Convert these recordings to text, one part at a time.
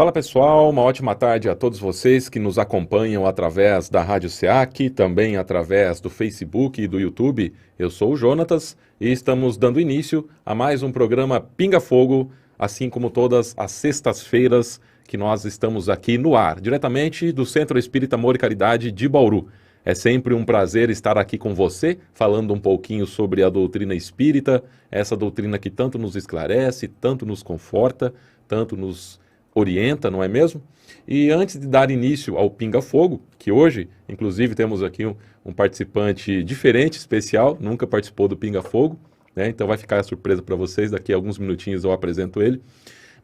Fala pessoal, uma ótima tarde a todos vocês que nos acompanham através da Rádio SEAC, também através do Facebook e do YouTube. Eu sou o Jonatas e estamos dando início a mais um programa Pinga Fogo, assim como todas as sextas-feiras que nós estamos aqui no ar, diretamente do Centro Espírita Amor e Caridade de Bauru. É sempre um prazer estar aqui com você, falando um pouquinho sobre a doutrina espírita, essa doutrina que tanto nos esclarece, tanto nos conforta, tanto nos orienta, não é mesmo? E antes de dar início ao Pinga Fogo, que hoje, inclusive, temos aqui um participante diferente, especial, nunca participou do Pinga Fogo, né? Então vai ficar a surpresa para vocês, daqui a alguns minutinhos eu apresento ele.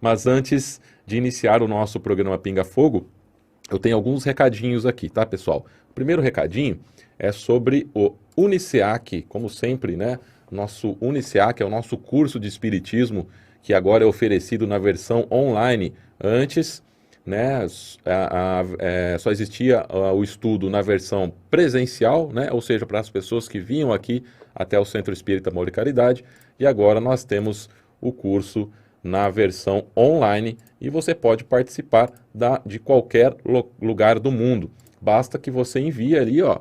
Mas antes de iniciar o nosso programa Pinga Fogo, eu tenho alguns recadinhos aqui, tá, pessoal? O primeiro recadinho é sobre o Uniceac, como sempre, né? Nosso Uniceac é o nosso curso de espiritismo que agora é oferecido na versão online. Antes, né, só existia o estudo na versão presencial, né, ou seja, para as pessoas que vinham aqui até o Centro Espírita Amor e Caridade, e agora nós temos o curso na versão online e você pode participar de qualquer lugar do mundo. Basta que você envie ali, ó,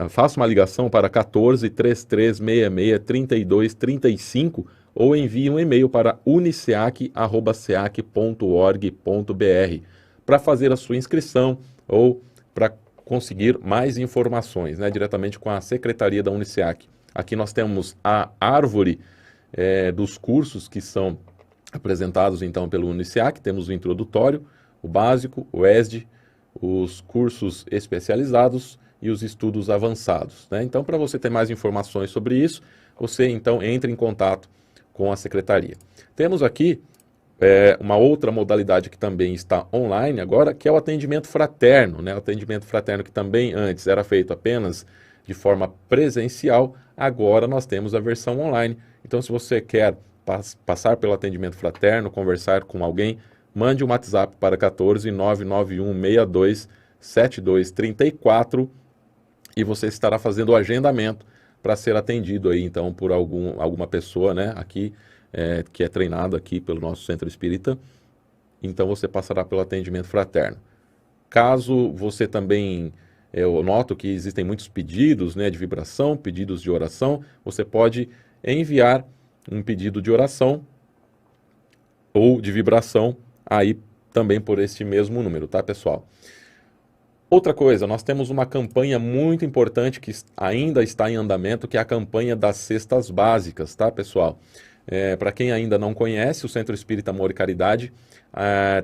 faça uma ligação para 14 3366 32 35 ou envie um e-mail para uniceac@seac.org.br para fazer a sua inscrição ou para conseguir mais informações, né, diretamente com a secretaria da Uniceac. Aqui nós temos a árvore dos cursos que são apresentados então pelo Uniceac. Temos o introdutório, o básico, o ESD, os cursos especializados e os estudos avançados, né? Então, para você ter mais informações sobre isso, você então entre em contato com a secretaria. Temos aqui uma outra modalidade que também está online agora, que é o atendimento fraterno, né? O atendimento fraterno que também antes era feito apenas de forma presencial, agora nós temos a versão online. Então, se você quer passar pelo atendimento fraterno, conversar com alguém, mande um WhatsApp para 14 991 62 7234 e você estará fazendo o agendamento para ser atendido aí, então, por alguma pessoa, né, aqui, que é treinado aqui pelo nosso Centro Espírita. Então, você passará pelo atendimento fraterno. Caso você também, eu noto que existem muitos pedidos, né, de vibração, pedidos de oração, você pode enviar um pedido de oração ou de vibração aí também por este mesmo número, tá, pessoal? Outra coisa, nós temos uma campanha muito importante que ainda está em andamento, que é a campanha das cestas básicas, tá, pessoal? Para quem ainda não conhece, o Centro Espírita Amor e Caridade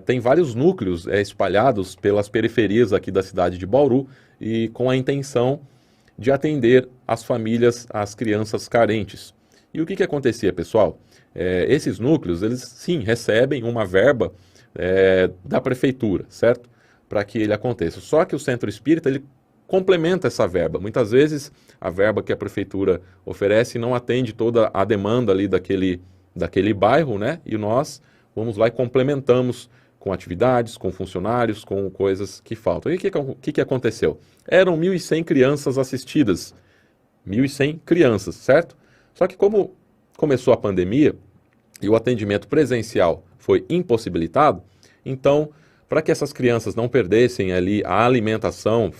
tem vários núcleos espalhados pelas periferias aqui da cidade de Bauru e com a intenção de atender as famílias, as crianças carentes. E o que acontecia, pessoal? Esses núcleos, eles sim recebem uma verba da prefeitura, certo? Para que ele aconteça. Só que o Centro Espírita, ele complementa essa verba. Muitas vezes, a verba que a prefeitura oferece não atende toda a demanda ali daquele bairro, né? E nós vamos lá e complementamos com atividades, com funcionários, com coisas que faltam. E o que aconteceu? Eram 1.100 crianças assistidas. 1.100 crianças, certo? Só que como começou a pandemia e o atendimento presencial foi impossibilitado, então, para que essas crianças não perdessem ali a alimentação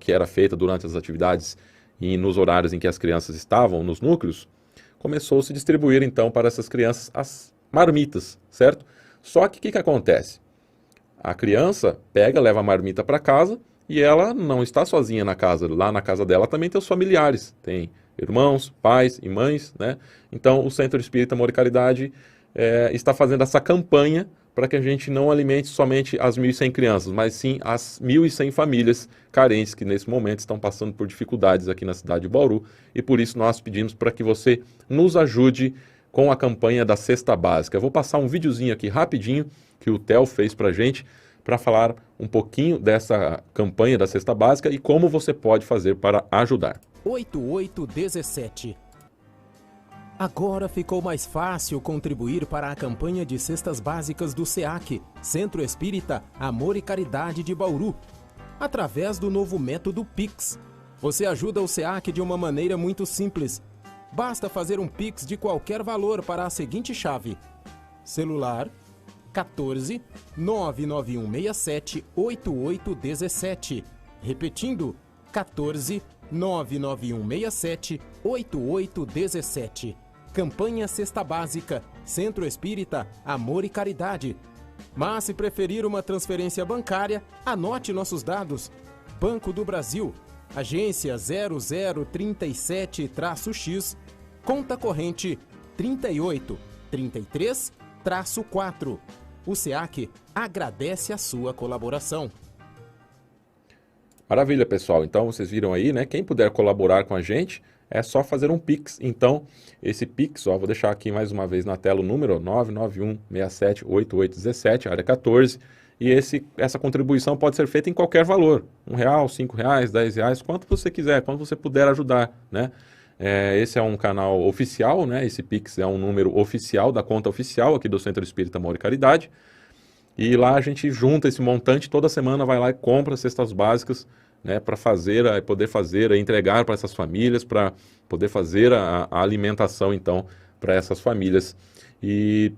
que era feita durante as atividades e nos horários em que as crianças estavam nos núcleos, começou a se distribuir então para essas crianças as marmitas, certo? Só que o que acontece? A criança pega, leva a marmita para casa e ela não está sozinha na casa. Lá na casa dela também tem os familiares, tem irmãos, pais e mães, né? Então o Centro Espírita Amor e Caridade está fazendo essa campanha para que a gente não alimente somente as 1.100 crianças, mas sim as 1.100 famílias carentes que nesse momento estão passando por dificuldades aqui na cidade de Bauru, e por isso nós pedimos para que você nos ajude com a campanha da Cesta Básica. Eu vou passar um videozinho aqui rapidinho que o Theo fez para a gente, para falar um pouquinho dessa campanha da Cesta Básica e como você pode fazer para ajudar. 8817. Agora ficou mais fácil contribuir para a campanha de cestas básicas do SEAC, Centro Espírita Amor e Caridade de Bauru, através do novo método Pix. Você ajuda o SEAC de uma maneira muito simples. Basta fazer um Pix de qualquer valor para a seguinte chave: celular 14 99167 8817. Repetindo, 14 99167 8817. Campanha Cesta Básica, Centro Espírita Amor e Caridade. Mas se preferir uma transferência bancária, anote nossos dados. Banco do Brasil, agência 0037-X, conta corrente 3833-4. O SEAC agradece a sua colaboração. Maravilha, pessoal. Então, vocês viram aí, né? Quem puder colaborar com a gente, é só fazer um Pix. Então, esse Pix, ó, vou deixar aqui mais uma vez na tela o número, 991678817, área 14. E essa contribuição pode ser feita em qualquer valor. R$1, R$5, R$10, quanto você quiser, quanto você puder ajudar, né? Esse é um canal oficial, né? Esse Pix é um número oficial da conta oficial aqui do Centro Espírita Amor e Caridade. E lá a gente junta esse montante, toda semana vai lá e compra cestas básicas, né, para poder entregar para essas famílias, para poder fazer a alimentação, então, para essas famílias. E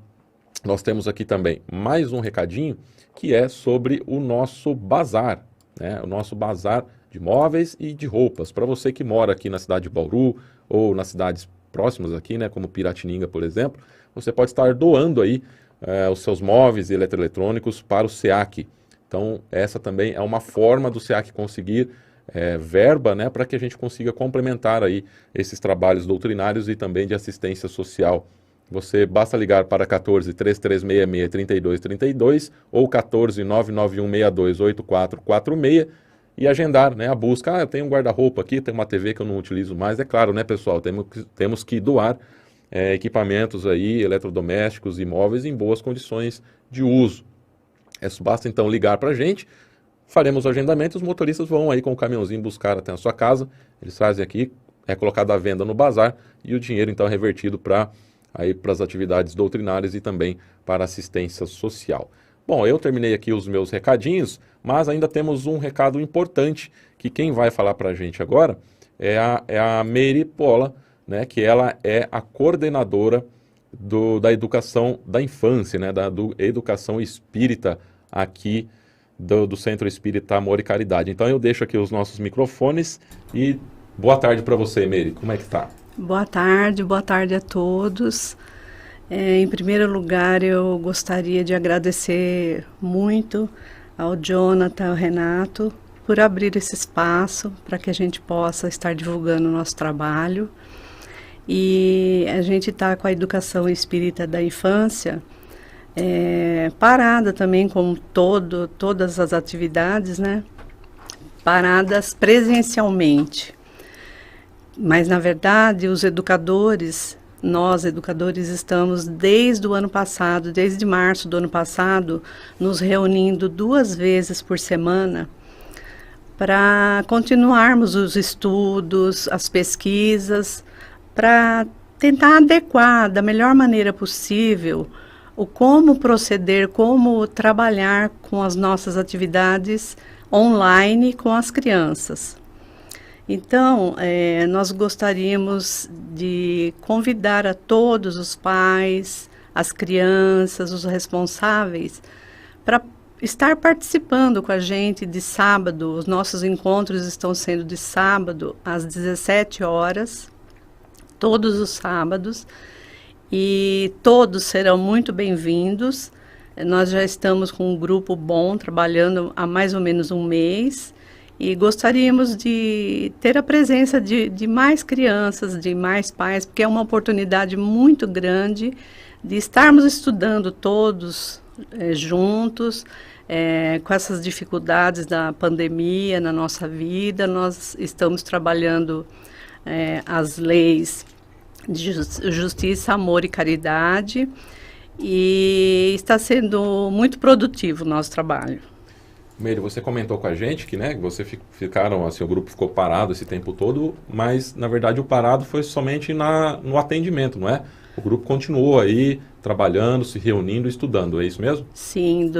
nós temos aqui também mais um recadinho, que é sobre o nosso bazar, né, o nosso bazar de móveis e de roupas. Para você que mora aqui na cidade de Bauru, ou nas cidades próximas aqui, né, como Piratininga, por exemplo, você pode estar doando aí os seus móveis e eletroeletrônicos para o SEAC. Então, essa também é uma forma do SEAC conseguir verba, né, para que a gente consiga complementar aí esses trabalhos doutrinários e também de assistência social. Você basta ligar para 14 3366 3232 ou 14 99162 8446 e agendar, né, a busca. Eu tenho um guarda-roupa aqui, tem uma TV que eu não utilizo mais. É claro, né, pessoal, temos que doar equipamentos aí, eletrodomésticos e móveis em boas condições de uso. Basta então ligar para a gente, faremos o agendamento, os motoristas vão aí com o caminhãozinho buscar até a sua casa, eles trazem aqui, é colocado à venda no bazar e o dinheiro então é revertido para as atividades doutrinárias e também para assistência social. Bom, eu terminei aqui os meus recadinhos, mas ainda temos um recado importante, que quem vai falar para a gente agora é a Meire Pola, né, que ela é a coordenadora da educação da infância, né, da educação espírita aqui do Centro Espírita Amor e Caridade. Então eu deixo aqui os nossos microfones e boa tarde para você, Meire. Como é que tá? Boa tarde a todos. Em primeiro lugar, eu gostaria de agradecer muito ao Jonathan, ao Renato, por abrir esse espaço para que a gente possa estar divulgando o nosso trabalho. E a gente está com a educação espírita da infância parada também, como todas as atividades, né? Paradas presencialmente. Mas, na verdade, nós educadores estamos desde o ano passado, desde março do ano passado, nos reunindo 2 vezes por semana para continuarmos os estudos, as pesquisas, para tentar adequar da melhor maneira possível o como proceder, como trabalhar com as nossas atividades online com as crianças. Então, nós gostaríamos de convidar a todos os pais, as crianças, os responsáveis, para estar participando com a gente de sábado. Os nossos encontros estão sendo de sábado às 17 horas, todos os sábados, e todos serão muito bem-vindos. Nós já estamos com um grupo bom, trabalhando há mais ou menos um mês, e gostaríamos de ter a presença de mais crianças, de mais pais, porque é uma oportunidade muito grande de estarmos estudando todos juntos, com essas dificuldades da pandemia na nossa vida. Nós estamos trabalhando as leis de justiça, amor e caridade, e está sendo muito produtivo o nosso trabalho. Meire, você comentou com a gente que, né, você ficaram, assim, o grupo ficou parado esse tempo todo, mas na verdade o parado foi somente no atendimento, não é? O grupo continuou aí trabalhando, se reunindo, estudando, é isso mesmo? Sim,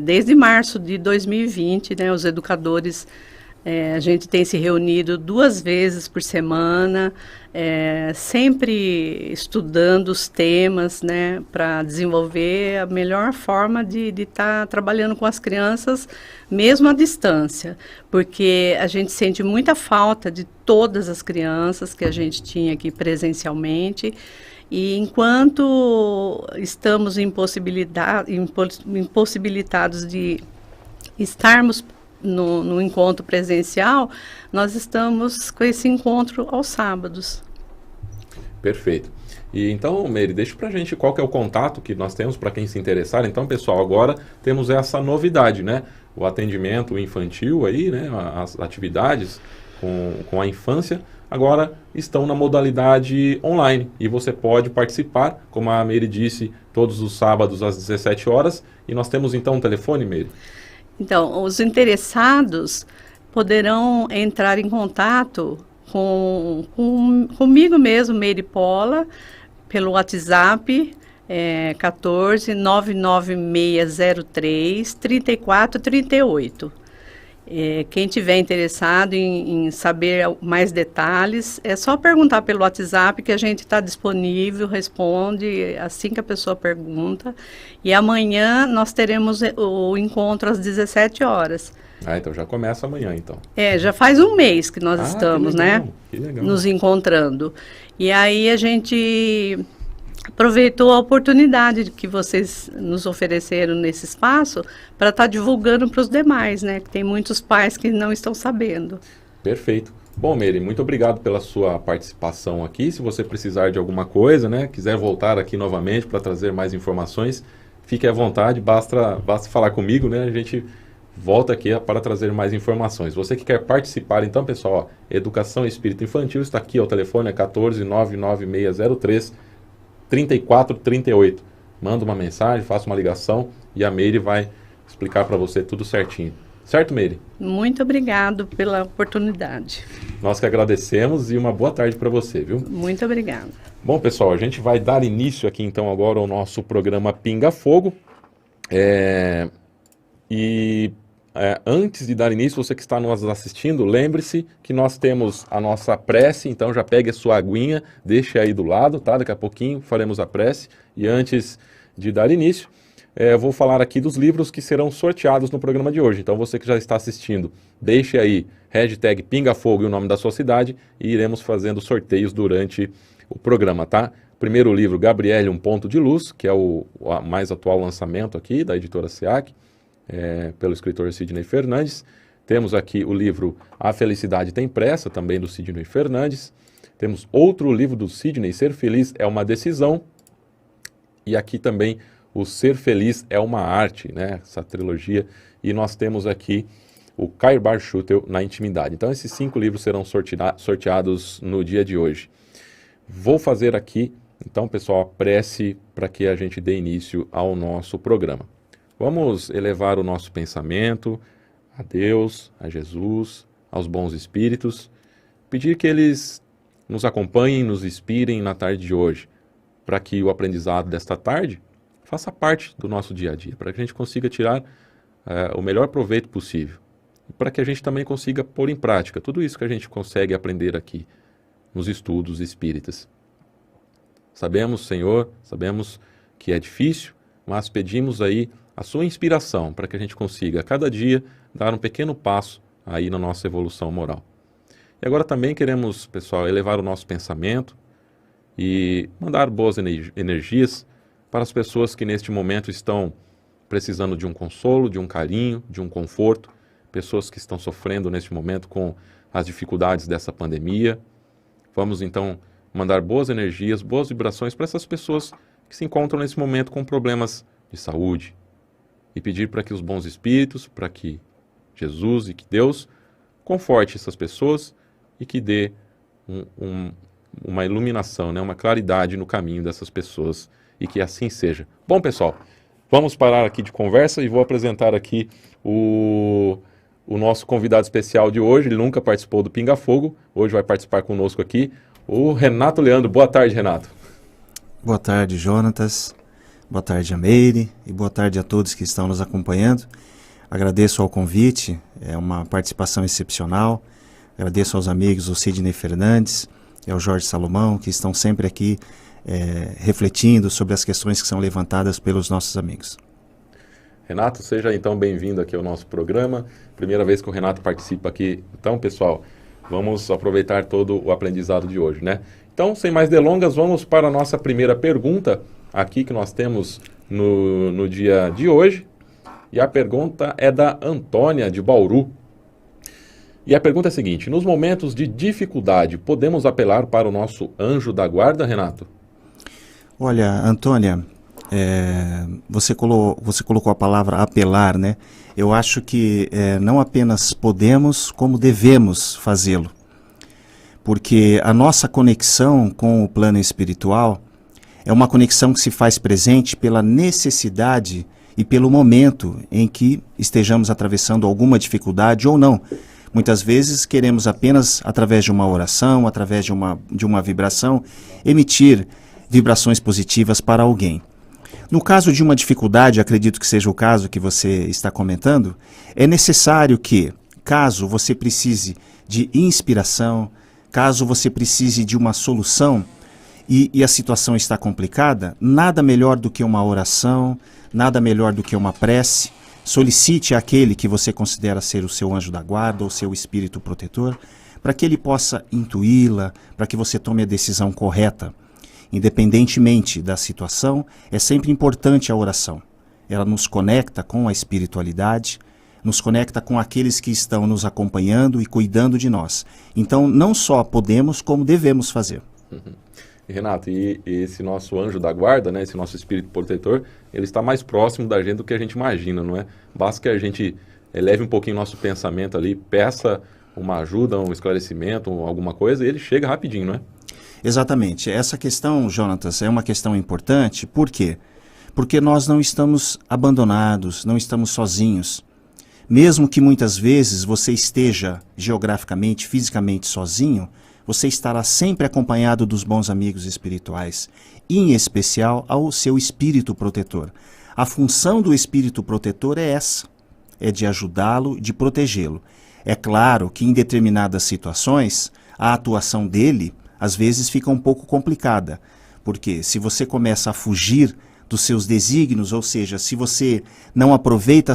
desde março de 2020, né, os educadores A gente tem se reunido 2 vezes por semana, sempre estudando os temas, né, para desenvolver a melhor forma de estar trabalhando com as crianças, mesmo à distância, porque a gente sente muita falta de todas as crianças que a gente tinha aqui presencialmente. E enquanto estamos impossibilitados de estarmos no encontro presencial, nós estamos com esse encontro aos sábados. Perfeito. E então, Meire, deixa pra gente qual que é o contato que nós temos para quem se interessar. Então, pessoal, agora temos essa novidade, né? O atendimento infantil aí, né? As atividades com a infância, agora estão na modalidade online. E você pode participar, como a Meire disse, todos os sábados às 17 horas. E nós temos então um telefone, Meire? Então, os interessados poderão entrar em contato comigo mesmo, Meire Pola, pelo WhatsApp 14 99603 3438. Quem tiver interessado em saber mais detalhes, é só perguntar pelo WhatsApp que a gente está disponível, responde assim que a pessoa pergunta. E amanhã nós teremos o encontro às 17 horas. Então já começa amanhã, então. Já faz um mês que nós estamos, que legal, né, que legal, nos encontrando. E aí a gente aproveitou a oportunidade que vocês nos ofereceram nesse espaço para estar divulgando para os demais, né? Que tem muitos pais que não estão sabendo. Perfeito. Bom, Meire, muito obrigado pela sua participação aqui. Se você precisar de alguma coisa, né, quiser voltar aqui novamente para trazer mais informações, fique à vontade, basta falar comigo, né? A gente volta aqui para trazer mais informações. Você que quer participar, então, pessoal, Educação Espírita Infantil está aqui, o telefone é 14 99603 3438. Manda uma mensagem, faça uma ligação e a Meire vai explicar para você tudo certinho. Certo, Meire? Muito obrigado pela oportunidade. Nós que agradecemos e uma boa tarde para você, viu? Muito obrigada. Bom, pessoal, a gente vai dar início aqui então agora ao nosso programa Pinga Fogo. Antes de dar início, você que está nos assistindo, lembre-se que nós temos a nossa prece, então já pegue a sua aguinha, deixe aí do lado, tá? Daqui a pouquinho faremos a prece. E antes de dar início, eu vou falar aqui dos livros que serão sorteados no programa de hoje. Então você que já está assistindo, deixe aí hashtag Pinga Fogo e o nome da sua cidade e iremos fazendo sorteios durante o programa, tá? Primeiro livro, Gabriele, Um Ponto de Luz, que é o mais atual lançamento aqui da editora SEAC. Pelo escritor Sidney Fernandes. Temos aqui o livro A Felicidade Tem Pressa, também do Sidney Fernandes. Temos outro livro do Sidney, Ser Feliz é uma Decisão. E aqui também o Ser Feliz é uma Arte, né? Essa trilogia. E nós temos aqui o Cair Bar Schutel na Intimidade. Então esses 5 livros serão sorteados no dia de hoje. Vou fazer aqui, então, pessoal, a prece para que a gente dê início ao nosso programa. Vamos elevar o nosso pensamento a Deus, a Jesus, aos bons espíritos, pedir que eles nos acompanhem, nos inspirem na tarde de hoje, para que o aprendizado desta tarde faça parte do nosso dia a dia, para que a gente consiga tirar o melhor proveito possível, e para que a gente também consiga pôr em prática tudo isso que a gente consegue aprender aqui nos estudos espíritas. Sabemos, Senhor, sabemos que é difícil, mas pedimos aí a sua inspiração para que a gente consiga, a cada dia, dar um pequeno passo aí na nossa evolução moral. E agora também queremos, pessoal, elevar o nosso pensamento e mandar boas energias para as pessoas que neste momento estão precisando de um consolo, de um carinho, de um conforto, pessoas que estão sofrendo neste momento com as dificuldades dessa pandemia. Vamos então mandar boas energias, boas vibrações para essas pessoas que se encontram nesse momento com problemas de saúde, e pedir para que os bons espíritos, para que Jesus e que Deus conforte essas pessoas e que dê uma iluminação, né, uma claridade no caminho dessas pessoas e que assim seja. Bom, pessoal, vamos parar aqui de conversa e vou apresentar aqui o nosso convidado especial de hoje. Ele nunca participou do Pinga Fogo, hoje vai participar conosco aqui, o Renato Leandro. Boa tarde, Renato. Boa tarde, Jonatas. Boa tarde a Meire e boa tarde a todos que estão nos acompanhando. Agradeço ao convite, é uma participação excepcional. Agradeço aos amigos, o Sidney Fernandes e ao Jorge Salomão, que estão sempre aqui refletindo sobre as questões que são levantadas pelos nossos amigos. Renato, seja então bem-vindo aqui ao nosso programa. Primeira vez que o Renato participa aqui. Então, pessoal, vamos aproveitar todo o aprendizado de hoje, né? Então, sem mais delongas, vamos para a nossa primeira pergunta aqui que nós temos no dia de hoje. E a pergunta é da Antônia, de Bauru. E a pergunta é a seguinte: nos momentos de dificuldade, podemos apelar para o nosso anjo da guarda, Renato? Olha, Antônia, você colocou a palavra apelar, né? Eu acho que não apenas podemos, como devemos fazê-lo. Porque a nossa conexão com o plano espiritual é uma conexão que se faz presente pela necessidade e pelo momento em que estejamos atravessando alguma dificuldade ou não. Muitas vezes queremos apenas, através de uma oração, através de uma vibração, emitir vibrações positivas para alguém. No caso de uma dificuldade, acredito que seja o caso que você está comentando, é necessário que, caso você precise de inspiração, caso você precise de uma solução e a situação está complicada, nada melhor do que uma oração, nada melhor do que uma prece. Solicite àquele que você considera ser o seu anjo da guarda ou seu espírito protetor, para que ele possa intuí-la, para que você tome a decisão correta. Independentemente da situação, é sempre importante a oração. Ela nos conecta com a espiritualidade, nos conecta com aqueles que estão nos acompanhando e cuidando de nós. Então, não só podemos, como devemos fazer. Renato, e esse nosso anjo da guarda, né, esse nosso espírito protetor, ele está mais próximo da gente do que a gente imagina, não é? Basta que a gente eleve um pouquinho o nosso pensamento ali, peça uma ajuda, um esclarecimento, alguma coisa, e ele chega rapidinho, não é? Exatamente. Essa questão, Jonatas, é uma questão importante. Por quê? Porque nós não estamos abandonados, não estamos sozinhos. Mesmo que muitas vezes você esteja geograficamente, fisicamente sozinho, você estará sempre acompanhado dos bons amigos espirituais, em especial ao seu espírito protetor. A função do espírito protetor é essa, é de ajudá-lo, de protegê-lo. É claro que em determinadas situações, a atuação dele, às vezes, fica um pouco complicada, porque se você começa a fugir dos seus desígnios, ou seja, se você não aproveita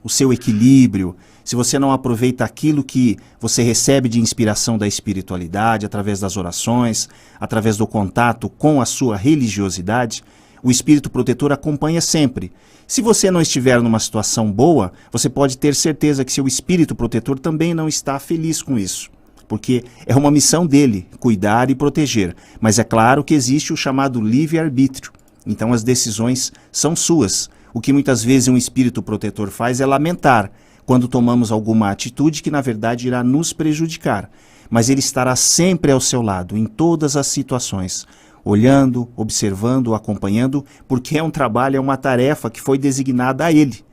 o seu equilíbrio, se você não aproveita aquilo que você recebe de inspiração da espiritualidade, através das orações, através do contato com a sua religiosidade, o espírito protetor acompanha sempre. Se você não estiver numa situação boa, você pode ter certeza que seu espírito protetor também não está feliz com isso, porque é uma missão dele, cuidar e proteger. Mas é claro que existe o chamado livre-arbítrio. Então as decisões são suas. O que muitas vezes um espírito protetor faz é lamentar quando tomamos alguma atitude que na verdade irá nos prejudicar. Mas ele estará sempre ao seu lado, em todas as situações, olhando, observando, acompanhando, porque é um trabalho, é uma tarefa que foi designada a ele.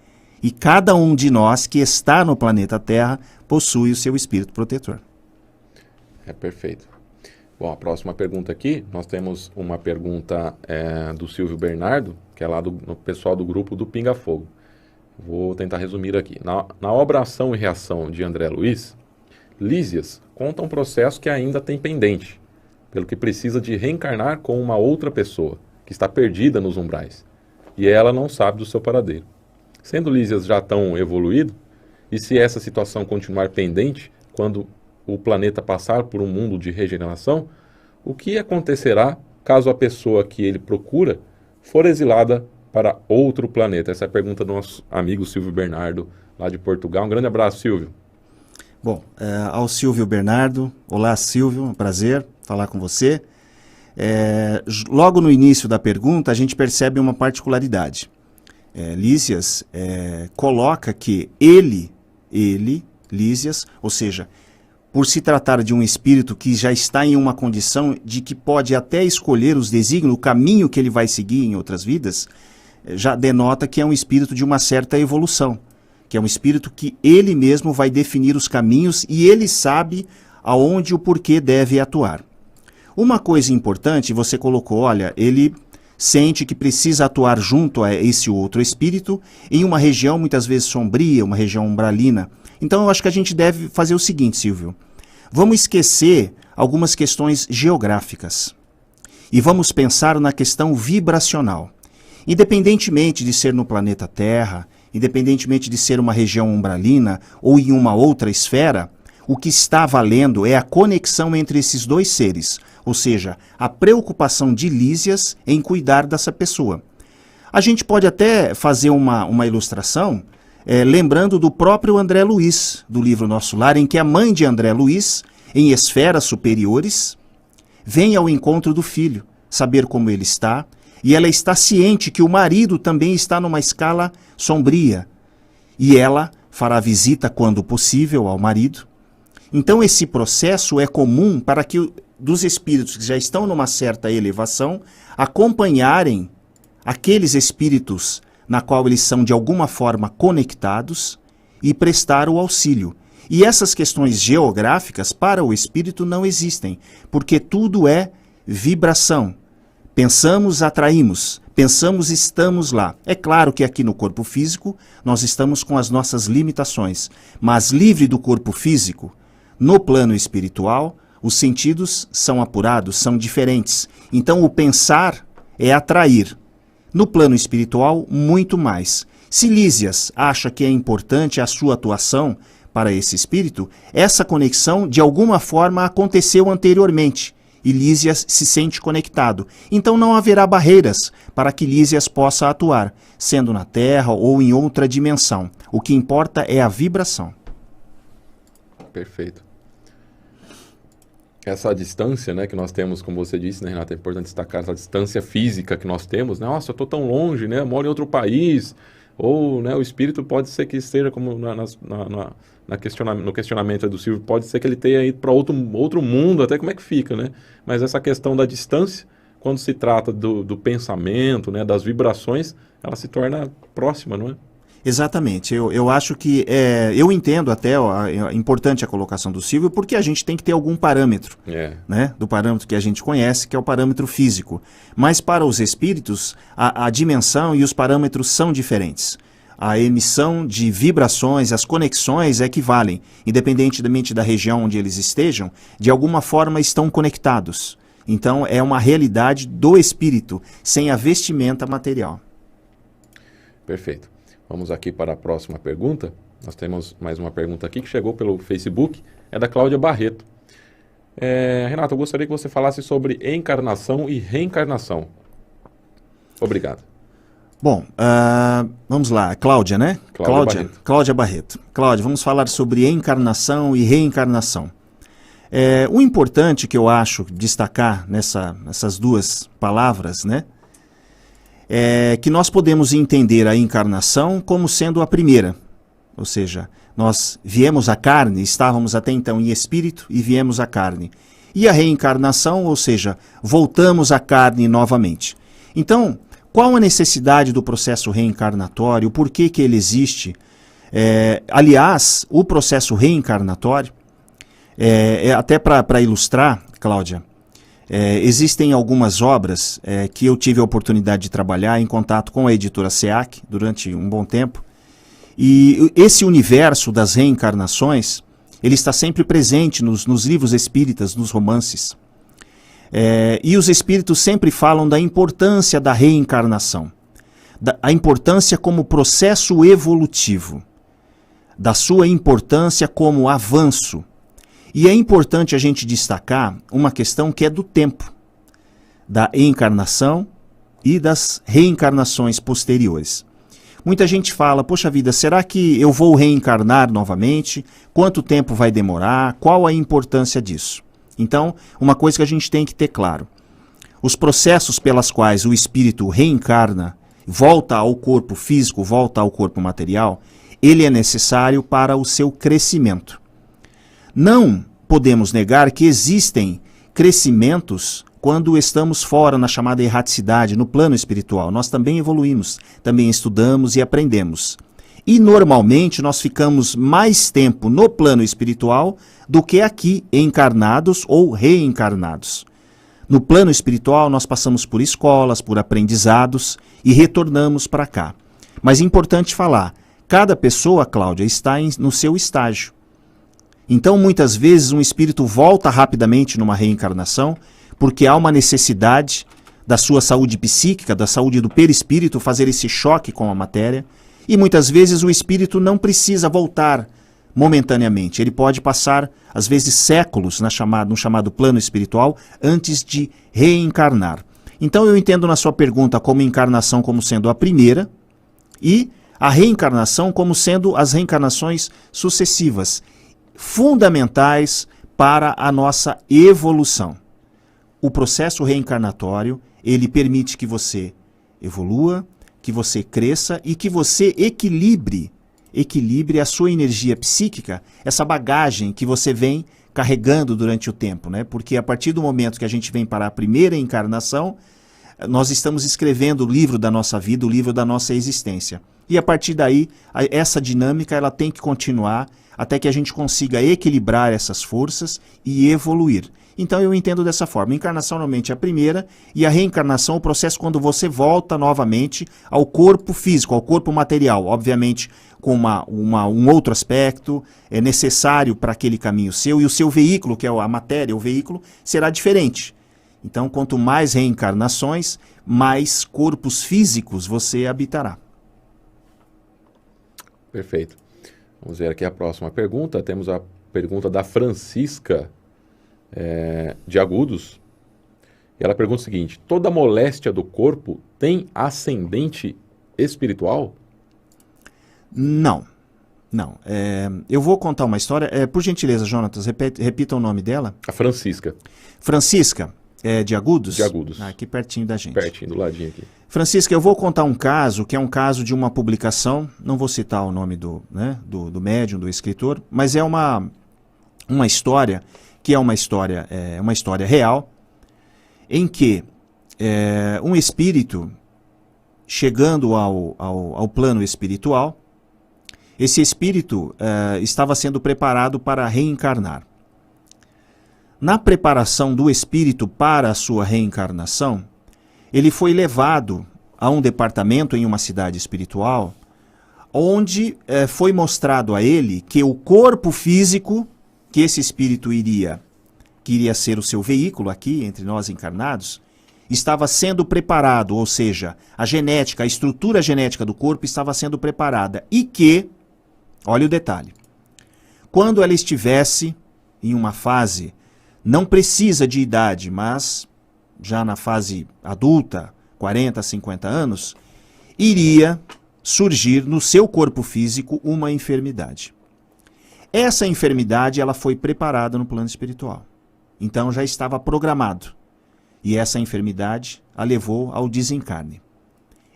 E cada um de nós que está no planeta Terra possui o seu espírito protetor. É perfeito. Bom, a próxima pergunta aqui, nós temos uma pergunta do Silvio Bernardo, que é lá do pessoal do grupo do Pinga Fogo. Vou tentar resumir aqui. Na obra Ação e Reação de André Luiz, Lísias conta um processo que ainda tem pendente, pelo que precisa de reencarnar com uma outra pessoa, que está perdida nos umbrais, e ela não sabe do seu paradeiro. Sendo Lísias já tão evoluído, e se essa situação continuar pendente, quando o planeta passar por um mundo de regeneração, o que acontecerá caso a pessoa que ele procura for exilada para outro planeta? Essa é a pergunta do nosso amigo Silvio Bernardo, lá de Portugal. Um grande abraço, Silvio. Bom, ao Silvio Bernardo, olá Silvio, um prazer falar com você. Logo no início da pergunta, a gente percebe uma particularidade. Lísias coloca que ele, Lísias, ou seja, por se tratar de um espírito que já está em uma condição de que pode até escolher os desígnios, o caminho que ele vai seguir em outras vidas, já denota que é um espírito de uma certa evolução, que é um espírito que ele mesmo vai definir os caminhos e ele sabe aonde e o porquê deve atuar. Uma coisa importante, você colocou, olha, ele sente que precisa atuar junto a esse outro espírito em uma região muitas vezes sombria, uma região umbralina. Então eu acho que a gente deve fazer o seguinte, Silvio. Vamos esquecer algumas questões geográficas e vamos pensar na questão vibracional. Independentemente de ser no planeta Terra, independentemente de ser uma região umbralina ou em uma outra esfera, o que está valendo é a conexão entre esses dois seres, ou seja, a preocupação de Lísias em cuidar dessa pessoa. A gente pode até fazer uma ilustração, lembrando do próprio André Luiz, do livro Nosso Lar, em que a mãe de André Luiz, em esferas superiores, vem ao encontro do filho, saber como ele está, e ela está ciente que o marido também está numa escala sombria, e ela fará visita quando possível ao marido. Então esse processo é comum para que dos espíritos que já estão numa certa elevação acompanharem aqueles espíritos na qual eles são de alguma forma conectados e prestar o auxílio. E essas questões geográficas para o espírito não existem, porque tudo é vibração. Pensamos, atraímos. Pensamos, estamos lá. É claro que aqui no corpo físico nós estamos com as nossas limitações, mas livre do corpo físico, no plano espiritual, os sentidos são apurados, são diferentes. Então o pensar é atrair. No plano espiritual, muito mais. Se Lísias acha que é importante a sua atuação para esse espírito, essa conexão de alguma forma aconteceu anteriormente e Lísias se sente conectado. Então não haverá barreiras para que Lísias possa atuar, sendo na Terra ou em outra dimensão. O que importa é a vibração. Perfeito. Essa distância, né, que nós temos, como você disse, né, Renata, é importante destacar essa distância física que nós temos. Nossa, eu estou tão longe, né, eu moro em outro país. Ou, né, o espírito pode ser que esteja, como no questionamento do Silvio, pode ser que ele tenha ido para outro mundo, até como é que fica, né? Mas essa questão da distância, quando se trata do pensamento, né, das vibrações, ela se torna próxima, não é? Exatamente, eu acho que, eu entendo até, é importante a colocação do Silvio, porque a gente tem que ter algum parâmetro, né, do parâmetro que a gente conhece, que é o parâmetro físico. Mas para os espíritos, a dimensão e os parâmetros são diferentes. A emissão de vibrações, as conexões equivalem, independentemente da região onde eles estejam, de alguma forma estão conectados. Então é uma realidade do espírito, sem a vestimenta material. Perfeito. Vamos aqui para a próxima pergunta. Nós temos mais uma pergunta aqui que chegou pelo Facebook. É da Cláudia Barreto. Renato, eu gostaria que você falasse sobre encarnação e reencarnação. Obrigado. Bom, vamos lá. Cláudia, né? Cláudia Barreto. Cláudia, vamos falar sobre encarnação e reencarnação. O importante que eu acho destacar nessas duas palavras, né? É que nós podemos entender a encarnação como sendo a primeira, ou seja, nós viemos à carne, estávamos até então em espírito e viemos à carne. E a reencarnação, ou seja, voltamos à carne novamente. Então, qual a necessidade do processo reencarnatório, por que ele existe? Aliás, o processo reencarnatório, até para ilustrar, Cláudia, existem algumas obras que eu tive a oportunidade de trabalhar em contato com a editora SEAC durante um bom tempo. E esse universo das reencarnações, ele está sempre presente nos livros espíritas, nos romances. E os espíritos sempre falam da importância da reencarnação, a importância como processo evolutivo, da sua importância como avanço. E é importante a gente destacar uma questão que é do tempo, da encarnação e das reencarnações posteriores. Muita gente fala, poxa vida, será que eu vou reencarnar novamente? Quanto tempo vai demorar? Qual a importância disso? Então, uma coisa que a gente tem que ter claro, os processos pelas quais o espírito reencarna, volta ao corpo físico, volta ao corpo material, ele é necessário para o seu crescimento. Não podemos negar que existem crescimentos quando estamos fora na chamada erraticidade, no plano espiritual. Nós também evoluímos, também estudamos e aprendemos. E normalmente nós ficamos mais tempo no plano espiritual do que aqui, encarnados ou reencarnados. No plano espiritual, nós passamos por escolas, por aprendizados e retornamos para cá. Mas é importante falar, cada pessoa, Cláudia, está no seu estágio. Então, muitas vezes, um espírito volta rapidamente numa reencarnação, porque há uma necessidade da sua saúde psíquica, da saúde do perispírito, fazer esse choque com a matéria. E muitas vezes o espírito não precisa voltar momentaneamente. Ele pode passar, às vezes, séculos no chamado plano espiritual antes de reencarnar. Então eu entendo na sua pergunta como encarnação como sendo a primeira e a reencarnação como sendo as reencarnações sucessivas, fundamentais para a nossa evolução. O processo reencarnatório, ele permite que você evolua, que você cresça e que você equilibre a sua energia psíquica, essa bagagem que você vem carregando durante o tempo, né? Porque a partir do momento que a gente vem para a primeira encarnação, nós estamos escrevendo o livro da nossa vida, o livro da nossa existência. E a partir daí, essa dinâmica ela tem que continuar até que a gente consiga equilibrar essas forças e evoluir. Então eu entendo dessa forma, a encarnação normalmente é a primeira e a reencarnação é o processo quando você volta novamente ao corpo físico, ao corpo material, obviamente com um outro aspecto, é necessário para aquele caminho seu, e o seu veículo, que é a matéria, o veículo, será diferente. Então quanto mais reencarnações, mais corpos físicos você habitará. Perfeito. Vamos ver aqui a próxima pergunta. Temos a pergunta da Francisca, de Agudos. E ela pergunta o seguinte: toda moléstia do corpo tem ascendente espiritual? Não. Eu vou contar uma história. Por gentileza, Jonatas, repita o nome dela. A Francisca. Francisca, de Agudos? De Agudos. Aqui pertinho da gente. Pertinho, do ladinho aqui. Francisca, eu vou contar um caso, que é um caso de uma publicação, não vou citar o nome do médium, do escritor, mas é uma história, que é uma história real, em que um espírito, chegando ao plano espiritual, esse espírito estava sendo preparado para reencarnar. Na preparação do espírito para a sua reencarnação, ele foi levado a um departamento em uma cidade espiritual, onde foi mostrado a ele que o corpo físico, que esse espírito que iria ser o seu veículo aqui, entre nós encarnados, estava sendo preparado, ou seja, a genética, a estrutura genética do corpo estava sendo preparada, e que, olha o detalhe, quando ela estivesse em uma fase, não precisa de idade, mas já na fase adulta, 40, 50 anos, iria surgir no seu corpo físico uma enfermidade. Essa enfermidade ela foi preparada no plano espiritual. Então já estava programado. E essa enfermidade a levou ao desencarne.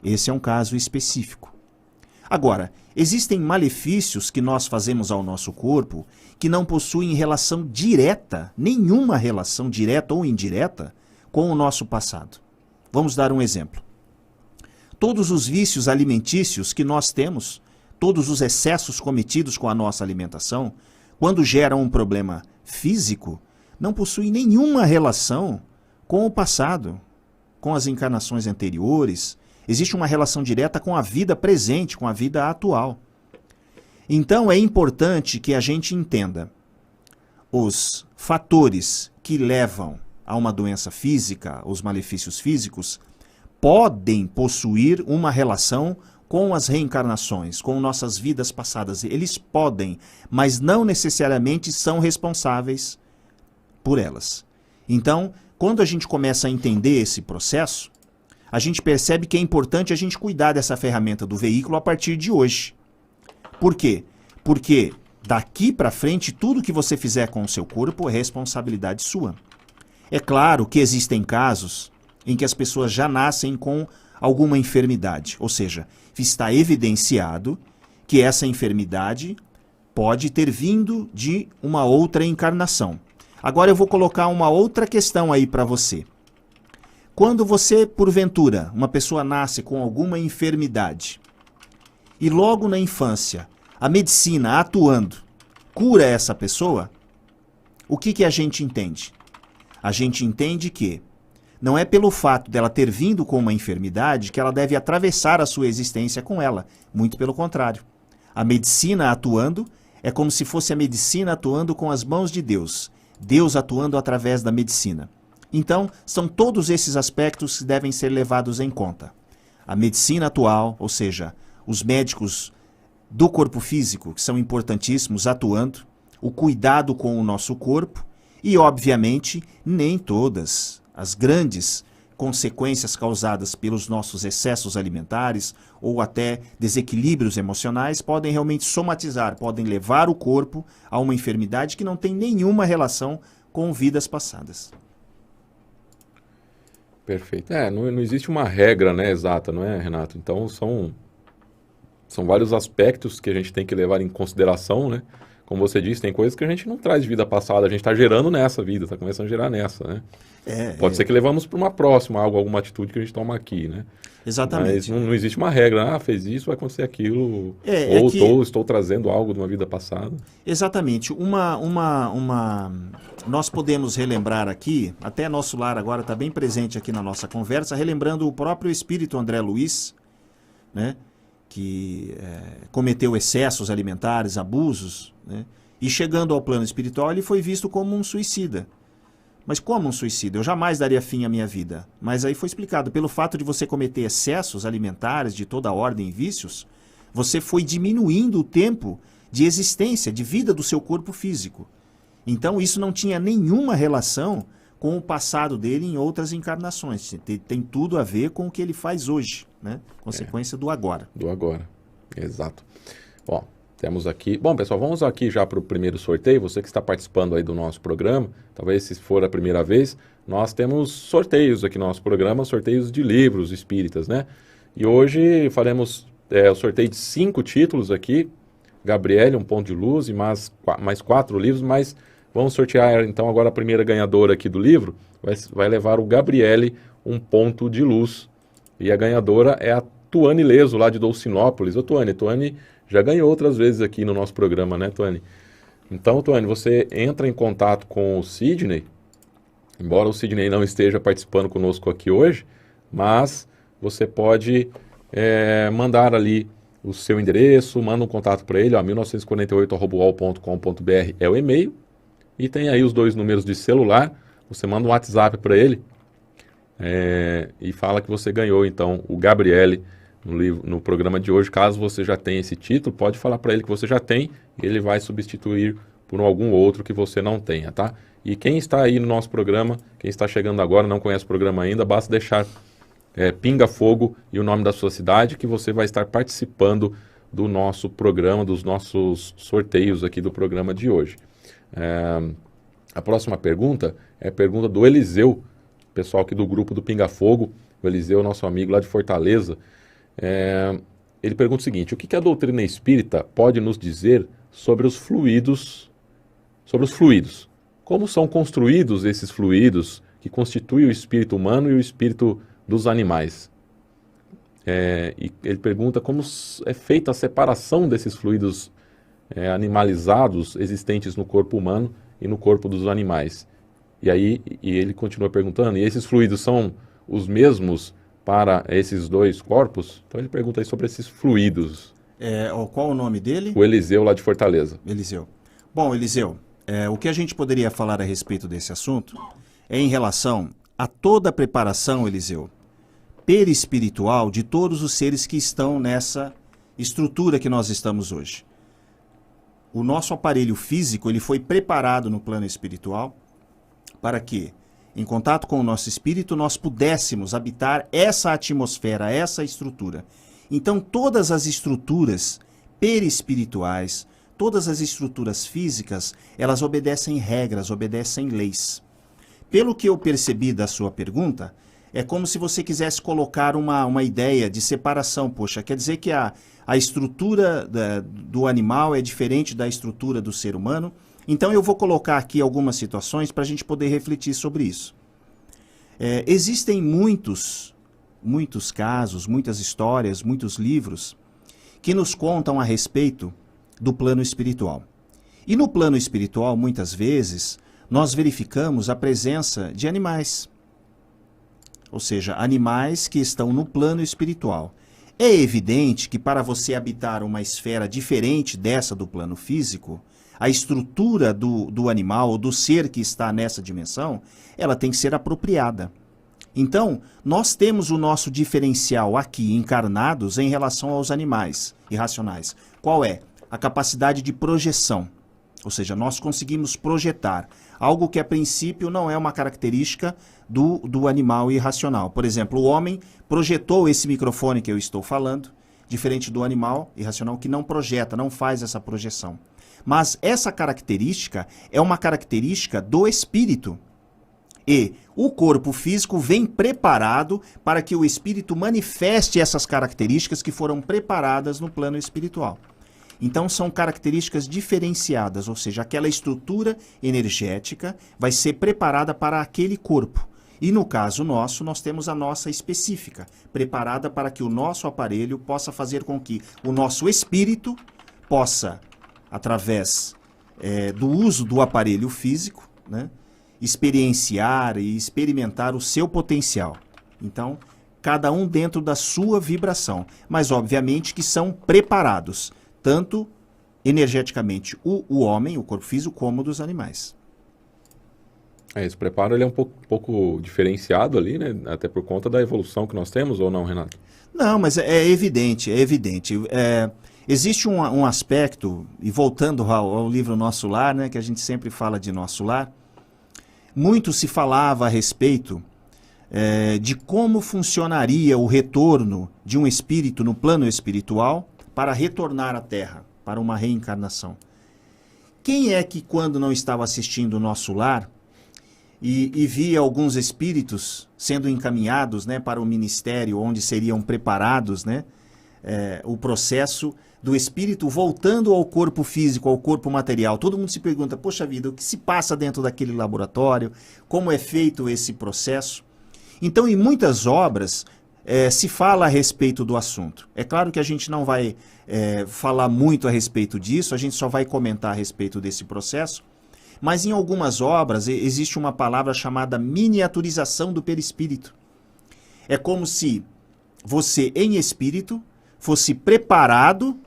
Esse é um caso específico. Agora, existem malefícios que nós fazemos ao nosso corpo que não possuem relação direta, nenhuma relação direta ou indireta, com o nosso passado. Vamos dar um exemplo. Todos os vícios alimentícios que nós temos, todos os excessos cometidos com a nossa alimentação, quando geram um problema físico, não possuem nenhuma relação com o passado, com as encarnações anteriores. Existe uma relação direta com a vida presente, com a vida atual. Então é importante que a gente entenda os fatores que levam a uma doença física, os malefícios físicos, podem possuir uma relação com as reencarnações, com nossas vidas passadas. Eles podem, mas não necessariamente são responsáveis por elas. Então, quando a gente começa a entender esse processo, a gente percebe que é importante a gente cuidar dessa ferramenta do veículo a partir de hoje. Por quê? Porque daqui para frente, tudo que você fizer com o seu corpo é responsabilidade sua. É claro que existem casos em que as pessoas já nascem com alguma enfermidade, ou seja, está evidenciado que essa enfermidade pode ter vindo de uma outra encarnação. Agora eu vou colocar uma outra questão aí para você. Quando você, porventura, uma pessoa nasce com alguma enfermidade e logo na infância a medicina atuando cura essa pessoa, o que a gente entende? A gente entende que Não é pelo fato dela ter vindo com uma enfermidade que ela deve atravessar a sua existência com ela. Muito pelo contrário. A medicina atuando é como se fosse a medicina atuando com as mãos de Deus. Deus atuando através da medicina. Então, são todos esses aspectos que devem ser levados em conta. A medicina atual, ou seja, os médicos do corpo físico, que são importantíssimos, atuando, o cuidado com o nosso corpo e, obviamente, nem todas as grandes consequências causadas pelos nossos excessos alimentares ou até desequilíbrios emocionais podem realmente somatizar, podem levar o corpo a uma enfermidade que não tem nenhuma relação com vidas passadas. Perfeito. Não existe uma regra, né, exata, não é, Renato? Então, são vários aspectos que a gente tem que levar em consideração, né? Como você disse, tem coisas que a gente não traz de vida passada, a gente está gerando nessa vida, está começando a gerar nessa, né? Pode ser que levamos para uma próxima, alguma atitude que a gente toma aqui, né? Exatamente. Mas não existe uma regra, fez isso, vai acontecer aquilo, estou trazendo algo de uma vida passada. Exatamente. Nós podemos relembrar aqui, até nosso lar agora está bem presente aqui na nossa conversa, relembrando o próprio espírito André Luiz, né? Que cometeu excessos alimentares, abusos, né? E chegando ao plano espiritual ele foi visto como um suicida. Mas como um suicida? Eu jamais daria fim à minha vida. Mas aí foi explicado, pelo fato de você cometer excessos alimentares de toda ordem e vícios, você foi diminuindo o tempo de existência, de vida do seu corpo físico. Então isso não tinha nenhuma relação com o passado dele em outras encarnações. Tem tudo a ver com o que ele faz hoje, né? Consequência do agora. Do agora, exato. Ó, temos aqui... Bom, pessoal, vamos aqui já para o primeiro sorteio. Você que está participando aí do nosso programa, talvez se for a primeira vez, nós temos sorteios aqui no nosso programa, sorteios de livros espíritas, né? E hoje faremos o sorteio de 5 títulos aqui. Gabriele, Um Ponto de Luz, e mais 4 livros, mas vamos sortear então agora a primeira ganhadora aqui do livro, vai levar o Gabriele, Um Ponto de Luz. E a ganhadora é a Tuane Leso, lá de Dolcinópolis. Ô Tuane já ganhou outras vezes aqui no nosso programa, né, Tuane? Então, Tuane, você entra em contato com o Sidney, embora o Sidney não esteja participando conosco aqui hoje, mas você pode mandar ali o seu endereço, manda um contato para ele, 1948@uol.com.br é o e-mail, e tem aí os 2 números de celular, você manda um WhatsApp para ele, e fala que você ganhou, então, o Gabriele no programa de hoje. Caso você já tenha esse título, pode falar para ele que você já tem, e ele vai substituir por algum outro que você não tenha, tá? E quem está aí no nosso programa, quem está chegando agora, não conhece o programa ainda, basta deixar Pinga Fogo e o nome da sua cidade, que você vai estar participando do nosso programa, dos nossos sorteios aqui do programa de hoje. A próxima pergunta é a pergunta do Eliseu, pessoal aqui do grupo do Pinga Fogo. O Eliseu, nosso amigo lá de Fortaleza. Ele pergunta o seguinte: o que a doutrina espírita pode nos dizer sobre os fluidos? Como são construídos esses fluidos que constituem o espírito humano e o espírito dos animais? E ele pergunta como é feita a separação desses fluidos animalizados existentes no corpo humano e no corpo dos animais. E ele continua perguntando, e esses fluidos são os mesmos para esses 2 corpos? Então ele pergunta aí sobre esses fluidos. Qual o nome dele? O Eliseu, lá de Fortaleza. Eliseu. Bom, Eliseu, o que a gente poderia falar a respeito desse assunto é em relação a toda a preparação, Eliseu, perispiritual de todos os seres que estão nessa estrutura que nós estamos hoje. O nosso aparelho físico ele foi preparado no plano espiritual para que, em contato com o nosso espírito, nós pudéssemos habitar essa atmosfera, essa estrutura. Então, todas as estruturas perispirituais, todas as estruturas físicas, elas obedecem regras, obedecem leis. Pelo que eu percebi da sua pergunta, é como se você quisesse colocar uma ideia de separação. Poxa, quer dizer que a estrutura do animal é diferente da estrutura do ser humano? Então eu vou colocar aqui algumas situações para a gente poder refletir sobre isso. Existem muitos casos, muitas histórias, muitos livros que nos contam a respeito do plano espiritual. E no plano espiritual, muitas vezes, nós verificamos a presença de animais. ou seja, animais que estão no plano espiritual. É evidente que para você habitar uma esfera diferente dessa do plano físico, a estrutura do animal ou do ser que está nessa dimensão, ela tem que ser apropriada. Então, nós temos o nosso diferencial aqui, encarnados, em relação aos animais irracionais. Qual é? A capacidade de projeção. Ou seja, nós conseguimos projetar algo que a princípio não é uma característica do animal irracional. Por exemplo, o homem projetou esse microfone que eu estou falando, diferente do animal irracional que não projeta, não faz essa projeção. Mas essa característica é uma característica do espírito. E o corpo físico vem preparado para que o espírito manifeste essas características que foram preparadas no plano espiritual. Então são características diferenciadas, ou seja, aquela estrutura energética vai ser preparada para aquele corpo. E no caso nosso, nós temos a nossa específica, preparada para que o nosso aparelho possa fazer com que o nosso espírito possa, através do uso do aparelho físico, né, experienciar e experimentar o seu potencial. Então, cada um dentro da sua vibração, mas obviamente que são preparados, tanto energeticamente o homem, o corpo físico, como dos animais. Esse preparo ele é um pouco diferenciado ali, né? Até por conta da evolução que nós temos, ou não, Renato? Não, mas é evidente, é evidente. Existe um aspecto, e voltando ao livro Nosso Lar, né, que a gente sempre fala de Nosso Lar, muito se falava a respeito de como funcionaria o retorno de um espírito no plano espiritual para retornar à Terra, para uma reencarnação. Quem é que, quando não estava assistindo o Nosso Lar, e via alguns espíritos sendo encaminhados, né, para o ministério onde seriam preparados, né, o processo do espírito voltando ao corpo físico, ao corpo material. Todo mundo se pergunta, poxa vida, o que se passa dentro daquele laboratório? Como é feito esse processo? Então, em muitas obras, se fala a respeito do assunto. É claro que a gente não vai falar muito a respeito disso, a gente só vai comentar a respeito desse processo, mas em algumas obras existe uma palavra chamada miniaturização do perispírito. É como se você, em espírito, fosse preparado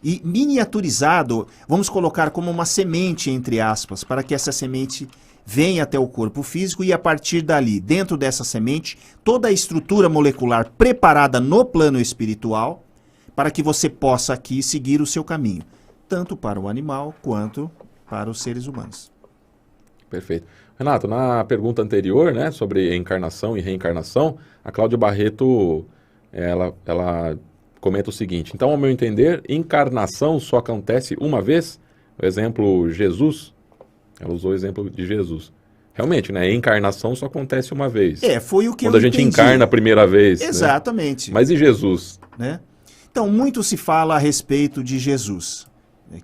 e miniaturizado, vamos colocar como uma semente, entre aspas, para que essa semente venha até o corpo físico e a partir dali, dentro dessa semente, toda a estrutura molecular preparada no plano espiritual para que você possa aqui seguir o seu caminho, tanto para o animal quanto para os seres humanos. Perfeito. Renato, na pergunta anterior, né, sobre encarnação e reencarnação, a Cláudia Barreto, ela comenta o seguinte: então, ao meu entender, encarnação só acontece uma vez? O exemplo Jesus, ela usou o exemplo de Jesus. Realmente, né, encarnação só acontece uma vez. Foi o que quando a gente encarna a primeira vez. Exatamente. Né? Mas e Jesus? Né? Então, muito se fala a respeito de Jesus.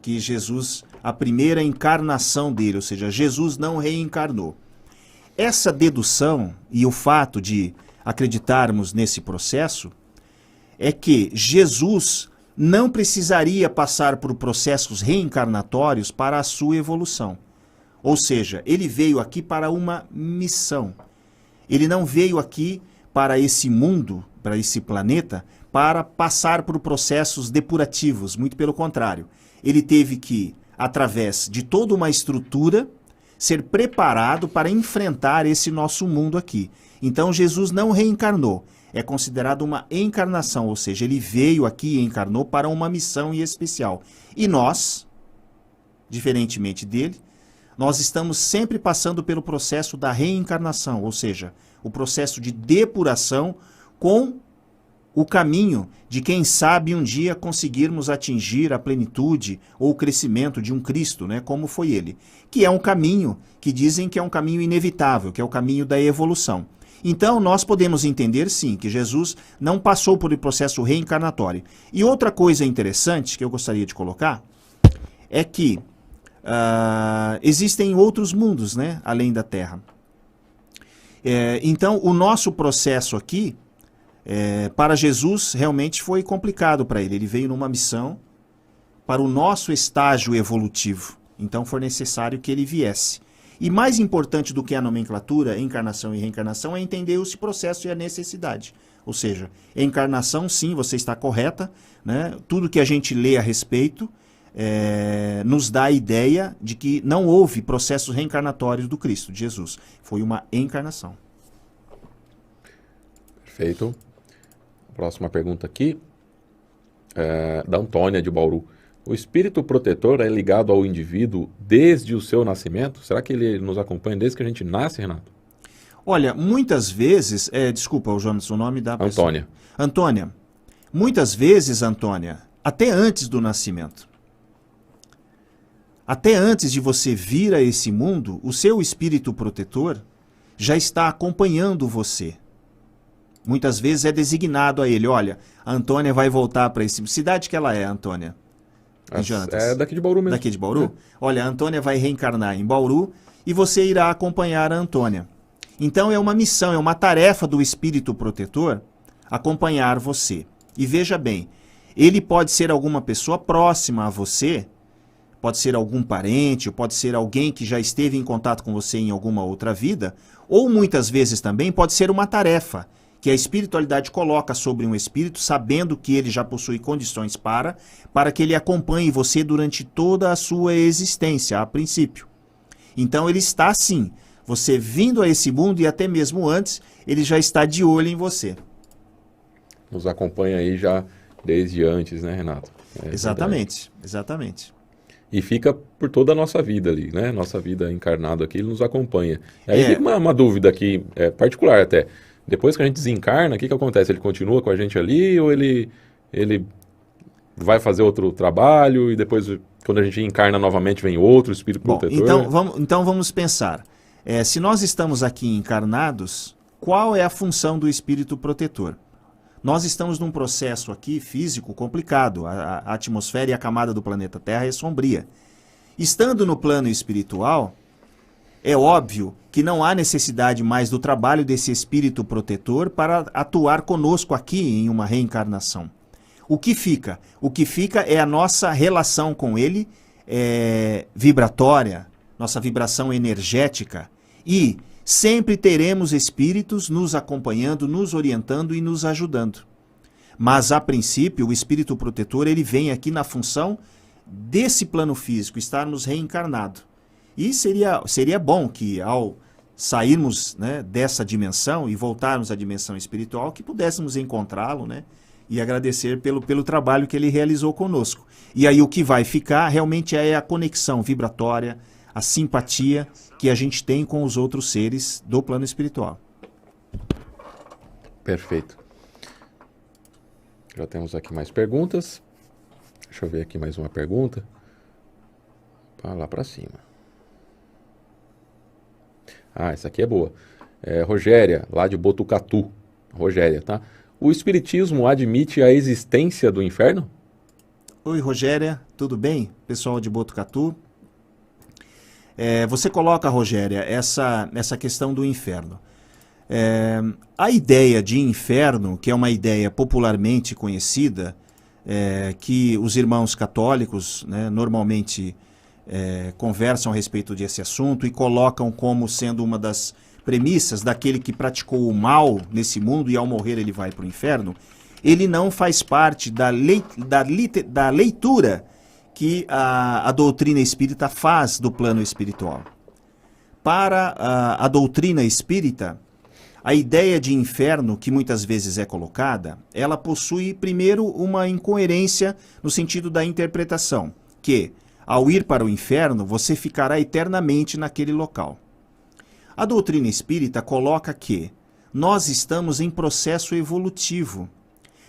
Que Jesus, a primeira encarnação dele, ou seja, Jesus não reencarnou. Essa dedução e o fato de acreditarmos nesse processo é que Jesus não precisaria passar por processos reencarnatórios para a sua evolução. Ou seja, ele veio aqui para uma missão. Ele não veio aqui para esse mundo, para esse planeta, para passar por processos depurativos, muito pelo contrário. Ele teve que, através de toda uma estrutura, ser preparado para enfrentar esse nosso mundo aqui. Então Jesus não reencarnou. É considerado uma encarnação, ou seja, ele veio aqui e encarnou para uma missão especial. E nós, diferentemente dele, nós estamos sempre passando pelo processo da reencarnação, ou seja, o processo de depuração com o caminho de quem sabe um dia conseguirmos atingir a plenitude ou o crescimento de um Cristo, né, como foi ele, que é um caminho que dizem que é um caminho inevitável, que é o caminho da evolução. Então, nós podemos entender, sim, que Jesus não passou por um processo reencarnatório. E outra coisa interessante que eu gostaria de colocar é que existem outros mundos, né, além da Terra. Então, o nosso processo aqui, para Jesus, realmente foi complicado para ele. Ele veio numa missão para o nosso estágio evolutivo. Então, foi necessário que ele viesse. E mais importante do que a nomenclatura, encarnação e reencarnação, é entender esse processo e a necessidade. Ou seja, encarnação, sim, você está correta, né? Tudo que a gente lê a respeito nos dá a ideia de que não houve processos reencarnatórios do Cristo, de Jesus. Foi uma encarnação. Perfeito. Próxima pergunta aqui, da Antônia de Bauru. O espírito protetor é ligado ao indivíduo desde o seu nascimento? Será que ele nos acompanha desde que a gente nasce, Renato? Olha, muitas vezes... desculpa, Jonas, o nome da pessoa. Antônia. Antônia. Muitas vezes, Antônia, até antes do nascimento, até antes de você vir a esse mundo, o seu espírito protetor já está acompanhando você. Muitas vezes é designado a ele, olha, a Antônia vai voltar para esse... Cidade que ela é, Antônia? É daqui de Bauru mesmo. Daqui de Bauru? Olha, a Antônia vai reencarnar em Bauru e você irá acompanhar a Antônia. Então é uma missão, é uma tarefa do espírito protetor acompanhar você. E veja bem, ele pode ser alguma pessoa próxima a você, pode ser algum parente, pode ser alguém que já esteve em contato com você em alguma outra vida, ou muitas vezes também pode ser uma tarefa que a espiritualidade coloca sobre um espírito, sabendo que ele já possui condições para que ele acompanhe você durante toda a sua existência, a princípio. Então ele está sim, você vindo a esse mundo e até mesmo antes, ele já está de olho em você. Nos acompanha aí já desde antes, né, Renato? Exatamente, exatamente. E fica por toda a nossa vida ali, né? Nossa vida encarnado aqui, ele nos acompanha. E aí fica uma dúvida aqui, particular até. Depois que a gente desencarna, o que acontece? Ele continua com a gente ali ou ele vai fazer outro trabalho e depois, quando a gente encarna novamente, vem outro espírito protetor? Então vamos pensar. Se nós estamos aqui encarnados, qual é a função do espírito protetor? Nós estamos num processo aqui físico complicado. A atmosfera e a camada do planeta Terra é sombria. Estando no plano espiritual, é óbvio que não há necessidade mais do trabalho desse espírito protetor para atuar conosco aqui em uma reencarnação. O que fica? O que fica é a nossa relação com ele vibratória, nossa vibração energética, e sempre teremos espíritos nos acompanhando, nos orientando e nos ajudando. Mas, a princípio, o espírito protetor ele vem aqui na função desse plano físico, estarmos reencarnados. E seria bom que, ao sairmos, né, dessa dimensão e voltarmos à dimensão espiritual, que pudéssemos encontrá-lo, né, e agradecer pelo trabalho que ele realizou conosco. E aí o que vai ficar realmente é a conexão vibratória, a simpatia que a gente tem com os outros seres do plano espiritual. Perfeito. Já temos aqui mais perguntas. Deixa eu ver aqui mais uma pergunta. Lá para cima. Essa aqui é boa. Rogéria, lá de Botucatu. Rogéria, tá? O Espiritismo admite a existência do inferno? Oi, Rogéria, tudo bem? Pessoal de Botucatu. Você coloca, Rogéria, essa questão do inferno. A ideia de inferno, que é uma ideia popularmente conhecida, que os irmãos católicos, né, normalmente conversam a respeito desse assunto e colocam como sendo uma das premissas daquele que praticou o mal nesse mundo e ao morrer ele vai para o inferno, ele não faz parte da leitura que a doutrina espírita faz do plano espiritual. Para a doutrina espírita, a ideia de inferno, que muitas vezes é colocada, ela possui, primeiro, uma incoerência no sentido da interpretação, que, ao ir para o inferno, você ficará eternamente naquele local. A doutrina espírita coloca que nós estamos em processo evolutivo.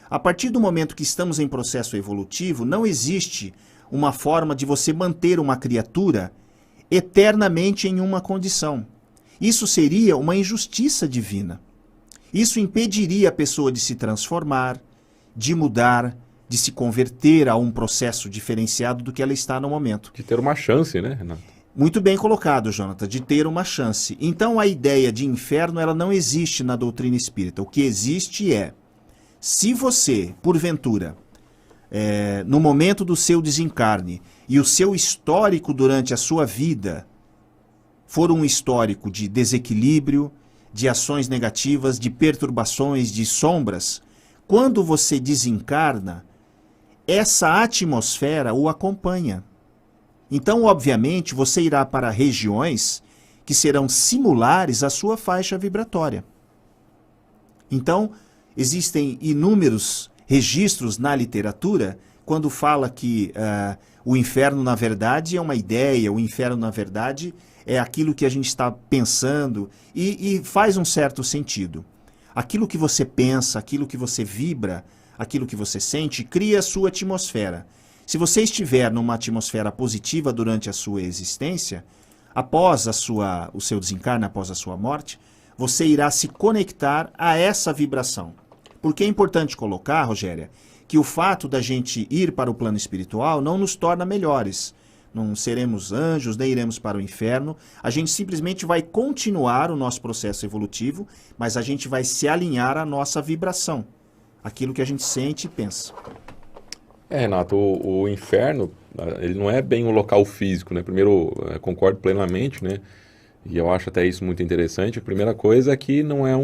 A partir do momento que estamos em processo evolutivo, não existe uma forma de você manter uma criatura eternamente em uma condição. Isso seria uma injustiça divina. Isso impediria a pessoa de se transformar, de mudar, de se converter a um processo diferenciado do que ela está no momento. De ter uma chance, né, Renato? Muito bem colocado, Jonathan, de ter uma chance. Então a ideia de inferno ela não existe na doutrina espírita. O que existe é, se você, porventura, no momento do seu desencarne e o seu histórico durante a sua vida for um histórico de desequilíbrio, de ações negativas, de perturbações, de sombras, quando você desencarna, essa atmosfera o acompanha. Então, obviamente, você irá para regiões que serão similares à sua faixa vibratória. Então, existem inúmeros registros na literatura quando fala que o inferno, na verdade, é uma ideia, o inferno, na verdade, é aquilo que a gente está pensando, e faz um certo sentido. Aquilo que você pensa, aquilo que você vibra, aquilo que você sente, cria a sua atmosfera. Se você estiver numa atmosfera positiva durante a sua existência, após o seu desencarne, após a sua morte, você irá se conectar a essa vibração. Porque é importante colocar, Rogéria, que o fato da gente ir para o plano espiritual não nos torna melhores. Não seremos anjos, nem iremos para o inferno. A gente simplesmente vai continuar o nosso processo evolutivo, mas a gente vai se alinhar à nossa vibração, aquilo que a gente sente e pensa. Renato, o inferno, ele não é bem um local físico, né? Primeiro, concordo plenamente, né? E eu acho até isso muito interessante. A primeira coisa é que não é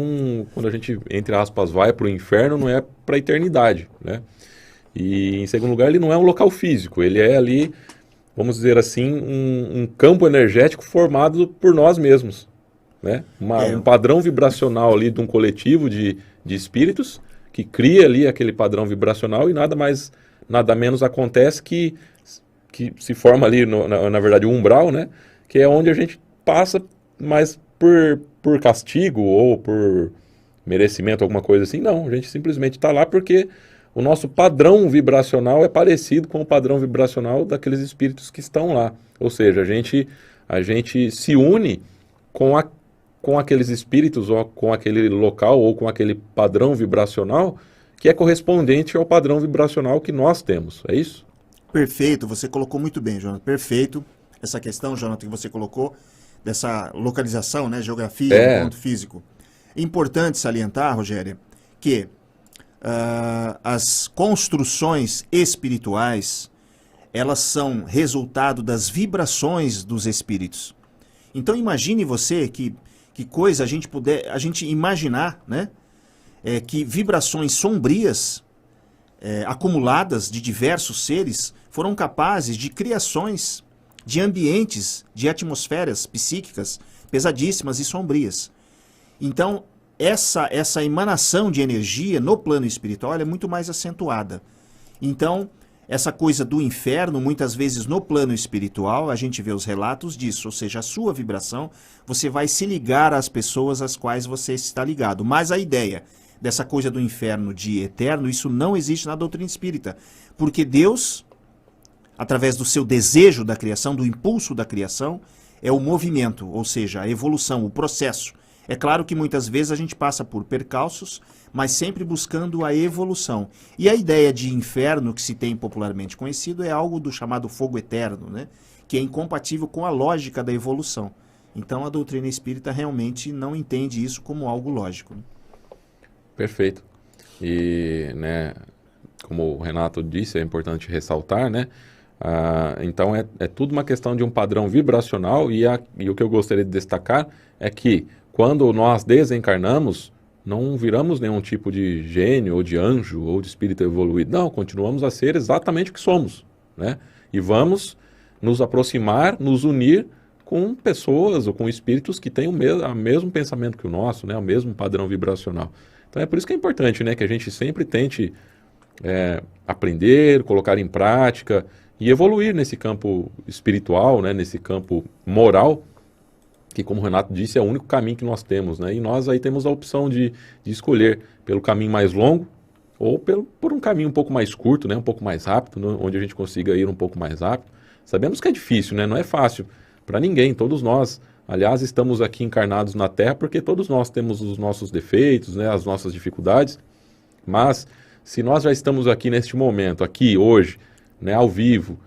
quando a gente, entre aspas, vai para o inferno, não é para a eternidade, né? E, em segundo lugar, ele não é um local físico. Ele é ali, vamos dizer assim, um campo energético formado por nós mesmos, né? Um padrão vibracional ali de um coletivo de espíritos que cria ali aquele padrão vibracional e nada menos acontece que se forma ali, na verdade, o umbral, né? Que é onde a gente passa, mas por castigo ou por merecimento, alguma coisa assim. Não, a gente simplesmente está lá porque o nosso padrão vibracional é parecido com o padrão vibracional daqueles espíritos que estão lá. Ou seja, a gente se une com aqueles espíritos, ou com aquele local, ou com aquele padrão vibracional que é correspondente ao padrão vibracional que nós temos. É isso? Perfeito, você colocou muito bem, Jonathan. Perfeito. Essa questão, Jonathan, que você colocou, dessa localização, né, geografia, ponto físico. É importante salientar, Rogéria, que as construções espirituais, elas são resultado das vibrações dos espíritos. Então imagine você que coisa a gente imaginar, né, que vibrações sombrias acumuladas de diversos seres foram capazes de criações de ambientes, de atmosferas psíquicas pesadíssimas e sombrias. Então, essa emanação de energia no plano espiritual é muito mais acentuada. Então, essa coisa do inferno, muitas vezes no plano espiritual, a gente vê os relatos disso, ou seja, a sua vibração, você vai se ligar às pessoas às quais você está ligado. Mas a ideia dessa coisa do inferno de eterno, isso não existe na doutrina espírita, porque Deus, através do seu desejo da criação, do impulso da criação, é o movimento, ou seja, a evolução, o processo. É claro que muitas vezes a gente passa por percalços, mas sempre buscando a evolução. E a ideia de inferno, que se tem popularmente conhecido, é algo do chamado fogo eterno, né? Que é incompatível com a lógica da evolução. Então a doutrina espírita realmente não entende isso como algo lógico, né? Perfeito. E, né, como o Renato disse, é importante ressaltar, né? Então é tudo uma questão de um padrão vibracional e o que eu gostaria de destacar é que quando nós desencarnamos, não viramos nenhum tipo de gênio ou de anjo ou de espírito evoluído. Não, continuamos a ser exatamente o que somos, né? E vamos nos aproximar, nos unir com pessoas ou com espíritos que têm o mesmo pensamento que o nosso, né? O mesmo padrão vibracional. Então é por isso que é importante, né, que a gente sempre tente aprender, colocar em prática e evoluir nesse campo espiritual, né, nesse campo moral, que, como o Renato disse, é o único caminho que nós temos, né? E nós aí temos a opção de escolher pelo caminho mais longo ou por um caminho um pouco mais curto, né, um pouco mais rápido, né, onde a gente consiga ir um pouco mais rápido. Sabemos que é difícil, né? Não é fácil para ninguém, todos nós. Aliás, estamos aqui encarnados na Terra porque todos nós temos os nossos defeitos, né, as nossas dificuldades, mas se nós já estamos aqui neste momento, aqui hoje, né, ao vivo,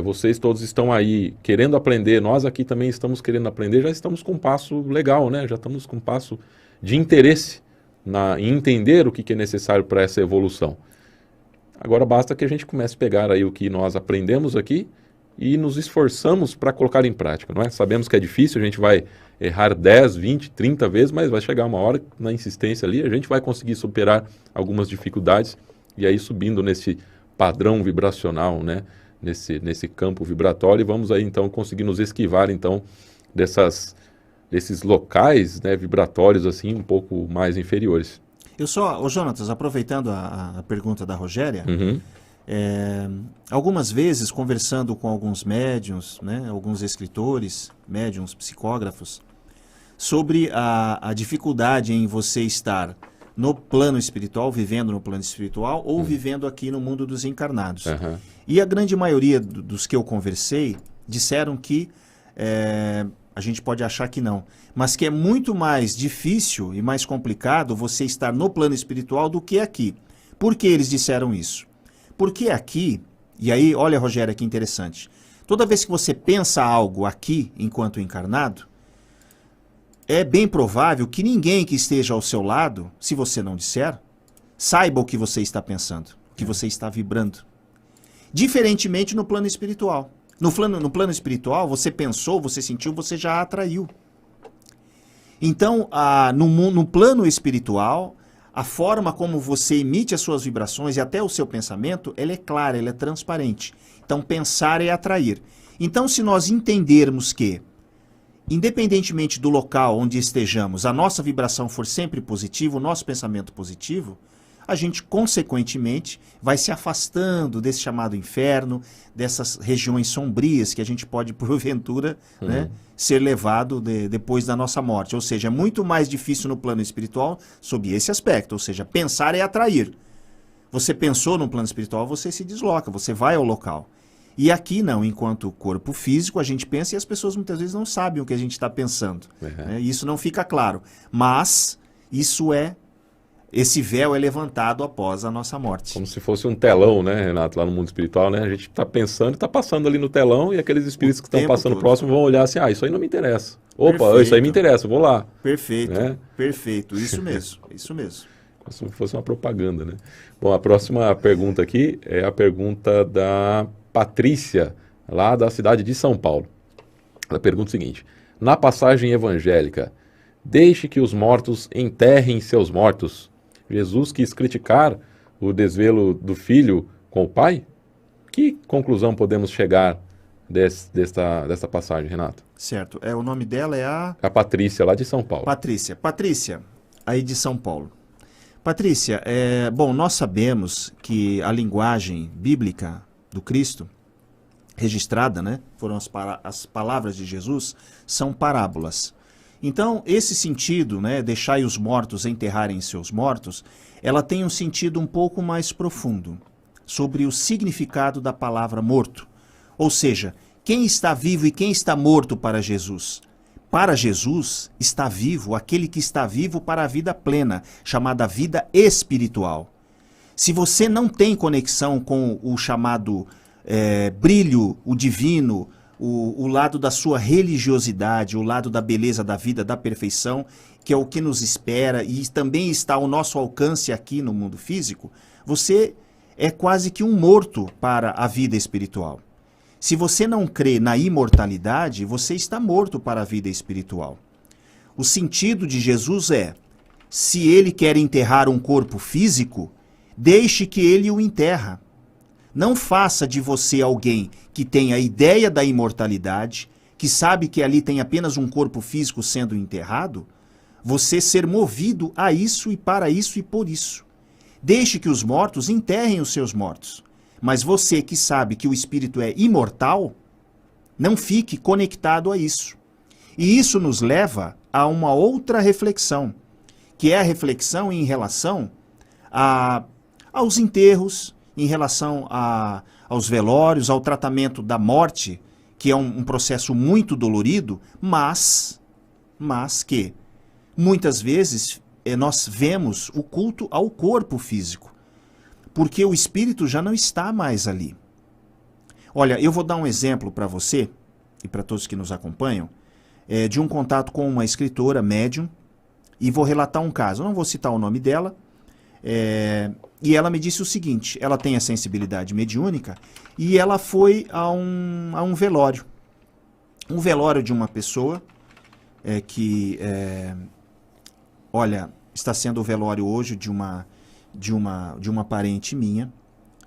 vocês todos estão aí querendo aprender, nós aqui também estamos querendo aprender, já estamos com um passo legal, né? Já estamos com um passo de interesse em entender o que é necessário para essa evolução. Agora basta que a gente comece a pegar aí o que nós aprendemos aqui e nos esforçamos para colocar em prática, não é? Sabemos que é difícil, a gente vai errar 10, 20, 30 vezes, mas vai chegar uma hora, na insistência ali, a gente vai conseguir superar algumas dificuldades e aí subindo nesse padrão vibracional, né? Nesse campo vibratório, e vamos aí então conseguir nos esquivar então desses locais, né, vibratórios assim um pouco mais inferiores. Ô Jonatas, aproveitando a pergunta da Rogéria, algumas vezes conversando com alguns médiuns, né, alguns escritores, médiuns, psicógrafos, sobre a dificuldade em você estar no plano espiritual, vivendo no plano espiritual, ou vivendo aqui no mundo dos encarnados. E a grande maioria dos que eu conversei disseram que, a gente pode achar que não, mas que é muito mais difícil e mais complicado você estar no plano espiritual do que aqui. Por que eles disseram isso? Porque aqui, e aí, olha, Rogério, que interessante, toda vez que você pensa algo aqui, enquanto encarnado, é bem provável que ninguém que esteja ao seu lado, se você não disser, saiba o que você está pensando, o que você está vibrando. Diferentemente no plano espiritual. No plano espiritual, você pensou, você sentiu, você já atraiu. Então, no plano espiritual, a forma como você emite as suas vibrações e até o seu pensamento, ela é clara, ela é transparente. Então, pensar é atrair. Então, se nós entendermos que, independentemente do local onde estejamos, a nossa vibração for sempre positiva, o nosso pensamento positivo, a gente, consequentemente, vai se afastando desse chamado inferno, dessas regiões sombrias que a gente pode, porventura, né, ser levado depois da nossa morte. Ou seja, é muito mais difícil no plano espiritual sob esse aspecto. Ou seja, pensar é atrair. Você pensou no plano espiritual, você se desloca, você vai ao local. E aqui não, enquanto corpo físico, a gente pensa e as pessoas muitas vezes não sabem o que a gente está pensando. Né? Isso não fica claro. Mas esse véu é levantado após a nossa morte. Como se fosse um telão, né, Renato, lá no mundo espiritual, né? A gente está pensando e está passando ali no telão e aqueles espíritos que estão passando próximo vão olhar assim, isso aí não me interessa. Opa, perfeito. Isso aí me interessa, vou lá. Perfeito, né? Perfeito, isso mesmo, isso mesmo. Como se fosse uma propaganda, né? Bom, a próxima pergunta aqui é a pergunta da Patrícia, lá da cidade de São Paulo. Ela pergunta o seguinte: na passagem evangélica, deixe que os mortos enterrem seus mortos, Jesus quis criticar o desvelo do filho com o pai? Que conclusão podemos chegar desta passagem, Renato? Certo. O nome dela é a Patrícia, lá de São Paulo. Patrícia, aí de São Paulo. Patrícia, bom, nós sabemos que a linguagem bíblica do Cristo, registrada, né, foram as palavras de Jesus, são parábolas. Então, esse sentido, né, deixai os mortos enterrarem seus mortos, ela tem um sentido um pouco mais profundo sobre o significado da palavra morto. Ou seja, quem está vivo e quem está morto para Jesus? Para Jesus, está vivo aquele que está vivo para a vida plena, chamada vida espiritual. Se você não tem conexão com o chamado brilho, o divino, o lado da sua religiosidade, o lado da beleza da vida, da perfeição, que é o que nos espera e também está ao nosso alcance aqui no mundo físico, você é quase que um morto para a vida espiritual. Se você não crê na imortalidade, você está morto para a vida espiritual. O sentido de Jesus é, se ele quer enterrar um corpo físico, deixe que ele o enterra. Não faça de você alguém que tem a ideia da imortalidade, que sabe que ali tem apenas um corpo físico sendo enterrado, você ser movido a isso e para isso e por isso. Deixe que os mortos enterrem os seus mortos. Mas você que sabe que o espírito é imortal, não fique conectado a isso. E isso nos leva a uma outra reflexão, que é a reflexão em relação aos enterros, em relação aos velórios, ao tratamento da morte, que é um processo muito dolorido, mas que muitas vezes nós vemos o culto ao corpo físico, porque o espírito já não está mais ali. Olha, eu vou dar um exemplo para você e para todos que nos acompanham, de um contato com uma escritora médium, e vou relatar um caso. Eu não vou citar o nome dela, E ela me disse o seguinte, ela tem a sensibilidade mediúnica e ela foi a um velório. Um velório de uma pessoa olha, está sendo o velório hoje de uma parente minha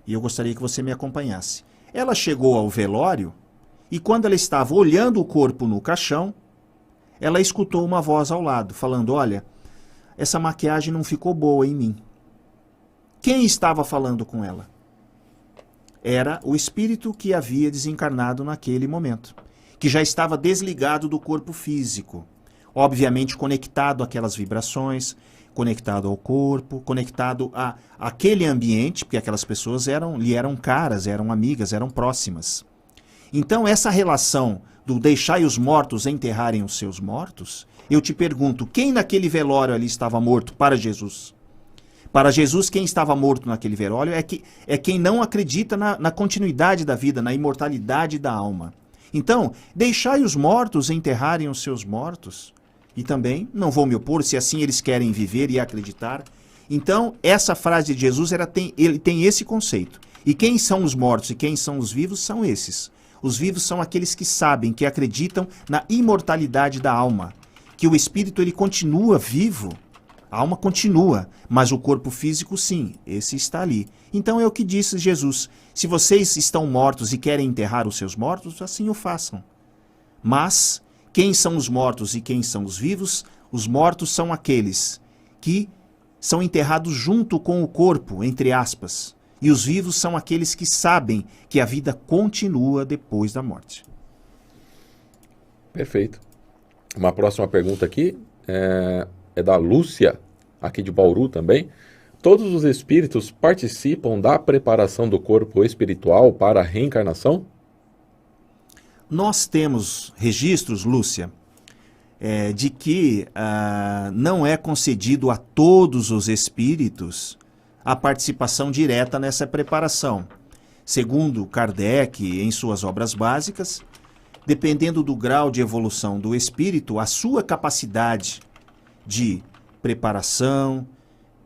e eu gostaria que você me acompanhasse. Ela chegou ao velório e quando ela estava olhando o corpo no caixão, ela escutou uma voz ao lado, falando, olha, essa maquiagem não ficou boa em mim. Quem estava falando com ela? Era o espírito que havia desencarnado naquele momento, que já estava desligado do corpo físico, obviamente conectado àquelas vibrações, conectado ao corpo, conectado àquele ambiente, porque aquelas pessoas lhe eram caras, eram amigas, eram próximas. Então essa relação do deixai os mortos enterrarem os seus mortos, eu te pergunto, quem naquele velório ali estava morto para Jesus? Para Jesus, quem estava morto naquele velório é quem não acredita na continuidade da vida, na imortalidade da alma. Então, deixai os mortos enterrarem os seus mortos. E também, não vou me opor, se assim eles querem viver e acreditar. Então, essa frase de Jesus, ele tem esse conceito. E quem são os mortos e quem são os vivos são esses. Os vivos são aqueles que sabem, que acreditam na imortalidade da alma. Que o espírito ele continua vivo, a alma continua, mas o corpo físico sim, esse está ali. Então é o que disse Jesus, se vocês estão mortos e querem enterrar os seus mortos, assim o façam. Mas quem são os mortos e quem são os vivos? Os mortos são aqueles que são enterrados junto com o corpo, entre aspas. E os vivos são aqueles que sabem que a vida continua depois da morte. Perfeito. Uma próxima pergunta aqui é da Lúcia, aqui de Bauru também. Todos os espíritos participam da preparação do corpo espiritual para a reencarnação? Nós temos registros, Lúcia, de que não é concedido a todos os espíritos a participação direta nessa preparação. Segundo Kardec, em suas obras básicas, dependendo do grau de evolução do espírito, a sua capacidade de preparação,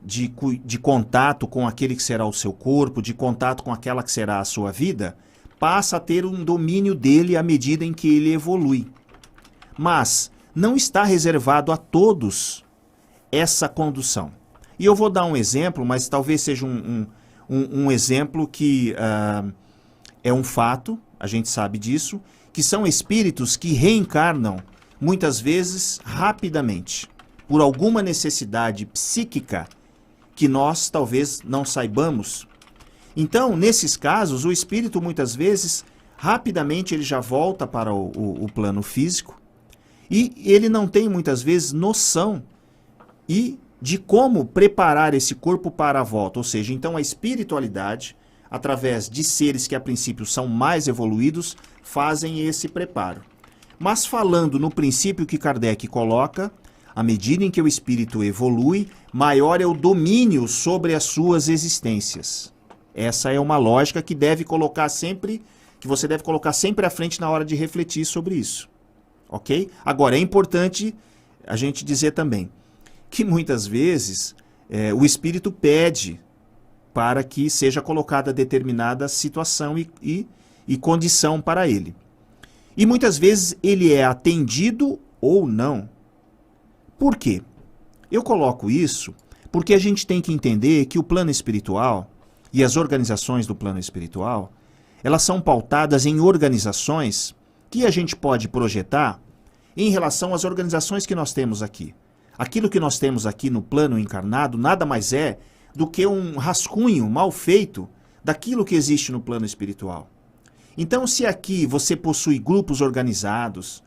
de contato com aquele que será o seu corpo, de contato com aquela que será a sua vida, passa a ter um domínio dele à medida em que ele evolui. Mas não está reservado a todos essa condução. E eu vou dar um exemplo, mas talvez seja um exemplo que é um fato, a gente sabe disso, que são espíritos que reencarnam muitas vezes rapidamente, por alguma necessidade psíquica que nós talvez não saibamos. Então, nesses casos, o espírito muitas vezes, rapidamente ele já volta para o plano físico e ele não tem muitas vezes noção de como preparar esse corpo para a volta. Ou seja, então a espiritualidade, através de seres que a princípio são mais evoluídos, fazem esse preparo. Mas falando no princípio que Kardec coloca, à medida em que o espírito evolui, maior é o domínio sobre as suas existências. Essa é uma lógica que você deve colocar sempre à frente na hora de refletir sobre isso. Ok? Agora, é importante a gente dizer também que muitas vezes o espírito pede para que seja colocada determinada situação e condição para ele. E muitas vezes ele é atendido ou não. Por quê? Eu coloco isso porque a gente tem que entender que o plano espiritual e as organizações do plano espiritual, elas são pautadas em organizações que a gente pode projetar em relação às organizações que nós temos aqui. Aquilo que nós temos aqui no plano encarnado nada mais é do que um rascunho mal feito daquilo que existe no plano espiritual. Então, se aqui você possui grupos organizados,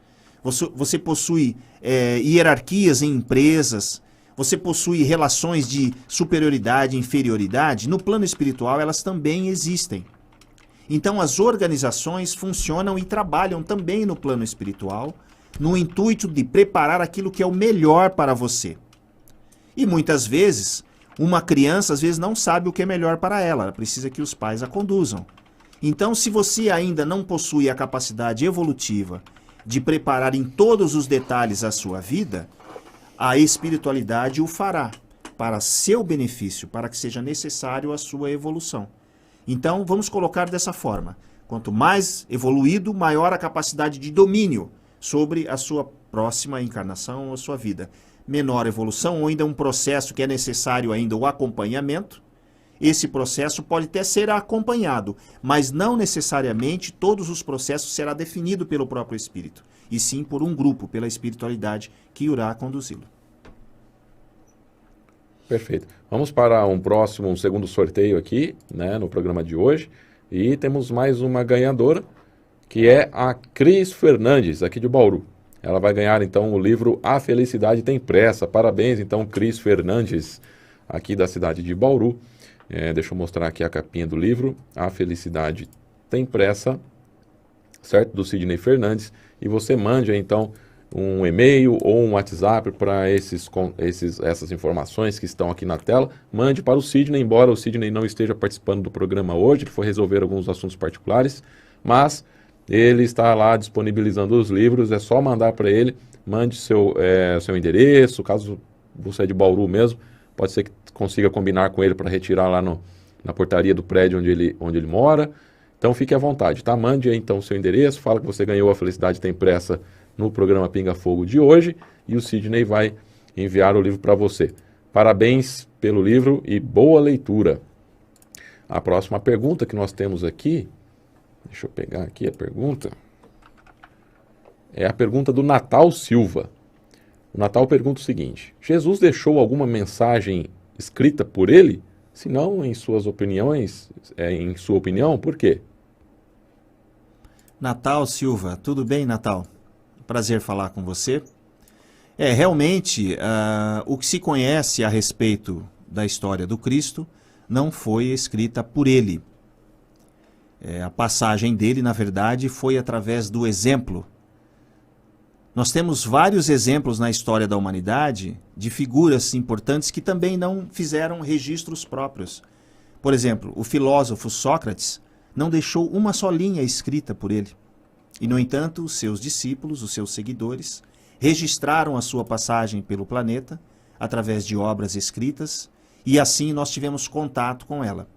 você possui hierarquias em empresas, você possui relações de superioridade e inferioridade, no plano espiritual elas também existem. Então as organizações funcionam e trabalham também no plano espiritual, no intuito de preparar aquilo que é o melhor para você. E muitas vezes, uma criança às vezes não sabe o que é melhor para ela precisa que os pais a conduzam. Então, se você ainda não possui a capacidade evolutiva de preparar em todos os detalhes a sua vida, a espiritualidade o fará. para seu benefício, para que seja necessário a sua evolução. Então, vamos colocar dessa forma. Quanto mais evoluído, maior a capacidade de domínio sobre a sua próxima encarnação ou a sua vida. Menor evolução, ou ainda um processo que é necessário ainda o acompanhamento. Esse processo pode até ser acompanhado, mas não necessariamente todos os processos será definido pelo próprio espírito, e sim por um grupo, pela espiritualidade que irá conduzi-lo. Perfeito. Vamos para um segundo sorteio aqui, né, no programa de hoje. E temos mais uma ganhadora, que é a Cris Fernandes, aqui de Bauru. Ela vai ganhar, então, o livro A Felicidade Tem Pressa. Parabéns, então, Cris Fernandes, aqui da cidade de Bauru. Deixa eu mostrar aqui a capinha do livro. A Felicidade Tem Pressa, certo? Do Sidney Fernandes. E você mande, então, um e-mail ou um WhatsApp para essas informações que estão aqui na tela. Mande para o Sidney, embora o Sidney não esteja participando do programa hoje, ele foi resolver alguns assuntos particulares, mas ele está lá disponibilizando os livros, é só mandar para ele, mande seu endereço, caso você é de Bauru mesmo, pode ser que consiga combinar com ele para retirar lá na portaria do prédio onde ele mora. Então fique à vontade, tá? Mande aí então o seu endereço, fala que você ganhou a Felicidade Tem Pressa no programa Pinga Fogo de hoje, e o Sidney vai enviar o livro para você. Parabéns pelo livro e boa leitura. A próxima pergunta que nós temos aqui, deixa eu pegar aqui a pergunta, é a pergunta do Natal Silva. O Natal pergunta o seguinte: Jesus deixou alguma mensagem escrita por ele? Se não, em sua opinião, por quê? Natal Silva, tudo bem, Natal? Prazer falar com você. Realmente, o que se conhece a respeito da história do Cristo não foi escrita por ele. A passagem dele, na verdade, foi através do exemplo. Nós temos vários exemplos na história da humanidade de figuras importantes que também não fizeram registros próprios. Por exemplo, o filósofo Sócrates não deixou uma só linha escrita por ele. E, no entanto, os seus discípulos, os seus seguidores, registraram a sua passagem pelo planeta através de obras escritas, e assim nós tivemos contato com ela.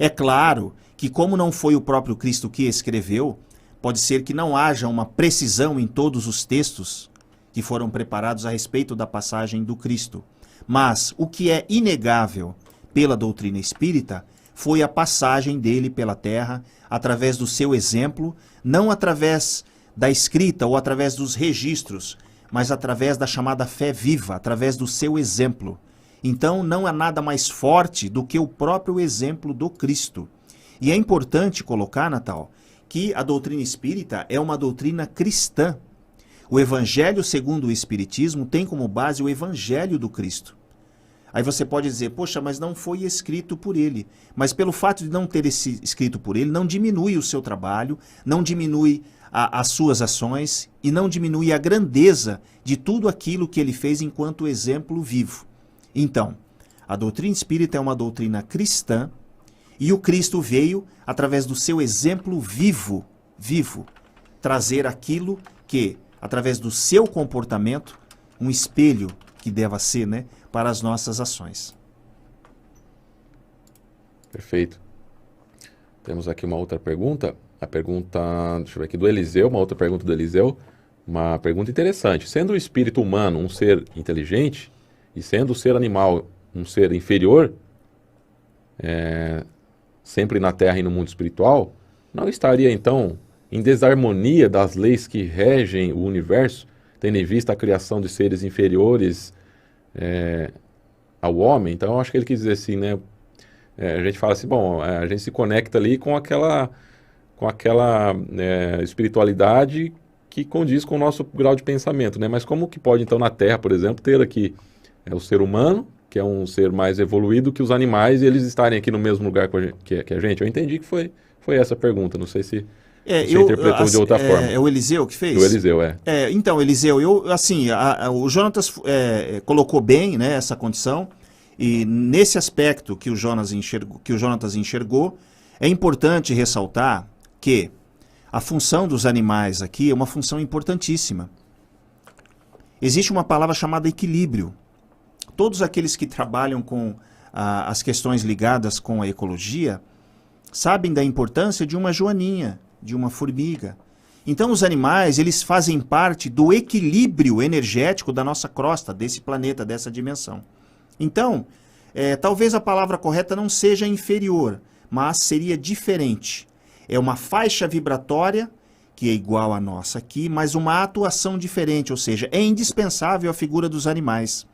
É claro que, como não foi o próprio Cristo que escreveu, pode ser que não haja uma precisão em todos os textos que foram preparados a respeito da passagem do Cristo. Mas o que é inegável pela doutrina espírita foi a passagem dele pela Terra através do seu exemplo, não através da escrita ou através dos registros, mas através da chamada fé viva, através do seu exemplo. Então não há nada mais forte do que o próprio exemplo do Cristo. E é importante colocar, Natal, que a doutrina espírita é uma doutrina cristã. O Evangelho segundo o Espiritismo tem como base o Evangelho do Cristo. Aí você pode dizer, poxa, mas não foi escrito por ele. Mas pelo fato de não ter escrito por ele, não diminui o seu trabalho, não diminui as suas ações e não diminui a grandeza de tudo aquilo que ele fez enquanto exemplo vivo. Então, a doutrina espírita é uma doutrina cristã e o Cristo veio, através do seu exemplo vivo, trazer aquilo que, através do seu comportamento, um espelho que deva ser, né, para as nossas ações. Perfeito. Temos aqui uma outra pergunta. A pergunta, deixa eu ver aqui, do Eliseu, uma outra pergunta do Eliseu. Uma pergunta interessante. Sendo o espírito humano um ser inteligente e sendo o ser animal um ser inferior, sempre na Terra e no mundo espiritual, não estaria então em desarmonia das leis que regem o universo, tendo em vista a criação de seres inferiores ao homem? Então eu acho que ele quis dizer assim, né? A gente fala assim, bom, a gente se conecta ali com aquela espiritualidade que condiz com o nosso grau de pensamento, né? Mas como que pode então na Terra, por exemplo, ter aqui o ser humano, que é um ser mais evoluído que os animais, e eles estarem aqui no mesmo lugar que a gente? Eu entendi que foi essa a pergunta, não sei se você interpretou de outra forma. É o Eliseu que fez? O Eliseu, então, Eliseu, o Jonatas colocou bem, né, essa condição, e nesse aspecto que o Jonatas enxergou, é importante ressaltar que a função dos animais aqui é uma função importantíssima. Existe uma palavra chamada equilíbrio. todos aqueles que trabalham com as questões ligadas com a ecologia sabem da importância de uma joaninha, de uma formiga. Então os animais, eles fazem parte do equilíbrio energético da nossa crosta, desse planeta, dessa dimensão. Então, talvez a palavra correta não seja inferior, mas seria diferente. É uma faixa vibratória que é igual à nossa aqui, mas uma atuação diferente, ou seja, é indispensável a figura dos animais.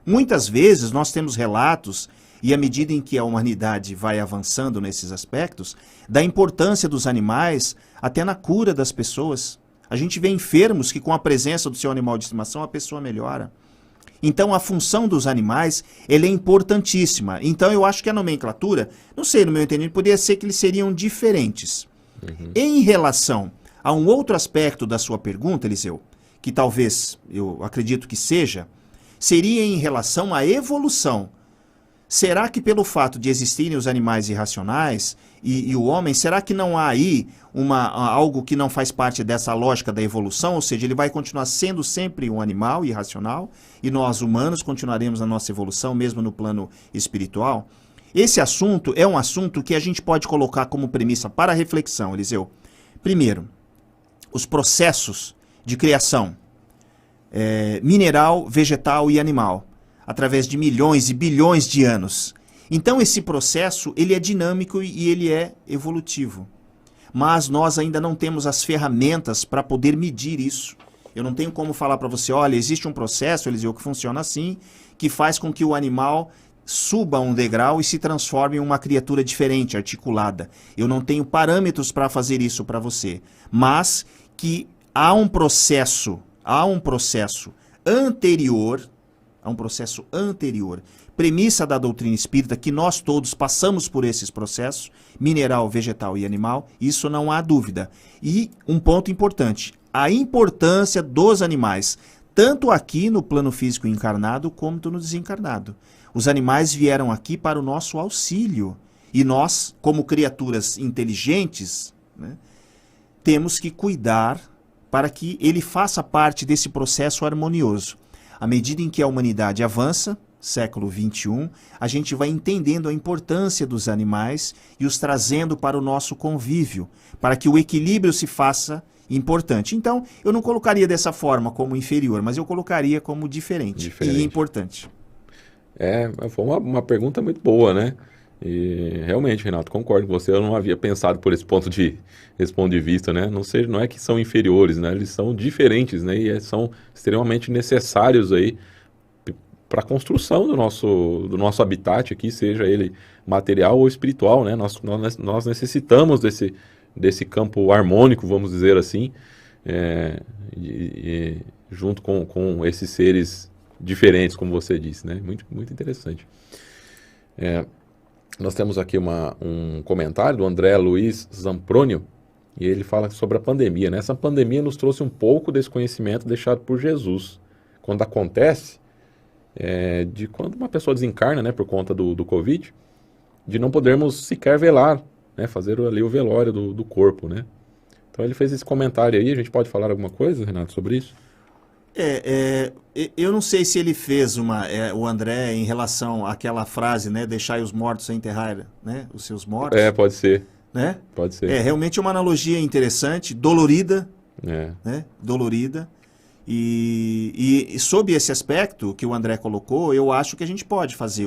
Muitas vezes nós temos relatos, e à medida em que a humanidade vai avançando nesses aspectos, da importância dos animais até na cura das pessoas. A gente vê enfermos que com a presença do seu animal de estimação a pessoa melhora. Então a função dos animais, ela é importantíssima. Então eu acho que a nomenclatura, não sei, no meu entendimento, poderia ser que eles seriam diferentes. Em relação a um outro aspecto da sua pergunta, Eliseu, que talvez, eu acredito que seria em relação à evolução. Será que pelo fato de existirem os animais irracionais e o homem, será que não há aí algo que não faz parte dessa lógica da evolução? Ou seja, ele vai continuar sendo sempre um animal irracional e nós humanos continuaremos a nossa evolução mesmo no plano espiritual? Esse assunto é um assunto que a gente pode colocar como premissa para a reflexão, Eliseu. Primeiro, os processos de criação mineral, vegetal e animal, através de milhões e bilhões de anos. Então esse processo, ele é dinâmico e ele é evolutivo. Mas nós ainda não temos as ferramentas para poder medir isso. Eu não tenho como falar para você, olha, existe um processo, Eliseu, que funciona assim, que faz com que o animal suba um degrau e se transforme em uma criatura diferente, articulada. Eu não tenho parâmetros para fazer isso para você. Mas que há um processo anterior, premissa da doutrina espírita, que nós todos passamos por esses processos, mineral, vegetal e animal, isso não há dúvida. E um ponto importante, a importância dos animais, tanto aqui no plano físico encarnado, como no desencarnado. Os animais vieram aqui para o nosso auxílio, e nós, como criaturas inteligentes, né, temos que cuidar para que ele faça parte desse processo harmonioso. À medida em que a humanidade avança, século XXI, a gente vai entendendo a importância dos animais e os trazendo para o nosso convívio, para que o equilíbrio se faça importante. Então, eu não colocaria dessa forma como inferior, mas eu colocaria como diferente. E importante. Foi uma pergunta muito boa, né? E realmente, Renato, concordo com você, eu não havia pensado por esse ponto de vista, né? Não é que são inferiores, né? Eles são diferentes, né? E são extremamente necessários aí para a construção do nosso habitat aqui, seja ele material ou espiritual, né? Nós necessitamos desse campo harmônico, vamos dizer assim, junto com esses seres diferentes, como você disse, né? Muito, muito interessante. Nós temos aqui um comentário do André Luiz Zamprônio, e ele fala sobre a pandemia, né? Essa pandemia nos trouxe um pouco desse conhecimento deixado por Jesus. Quando acontece, de quando uma pessoa desencarna, né, por conta do Covid, de não podermos sequer velar, né, fazer ali o velório do corpo, né? Então ele fez esse comentário aí, a gente pode falar alguma coisa, Renato, sobre isso? Eu não sei se ele fez o André em relação àquela frase, né, deixai os mortos sem enterrar, né, os seus mortos. Pode ser. Né? Pode ser. Realmente uma analogia interessante, dolorida, né, dolorida. E sob esse aspecto que o André colocou, eu acho que a gente pode fazer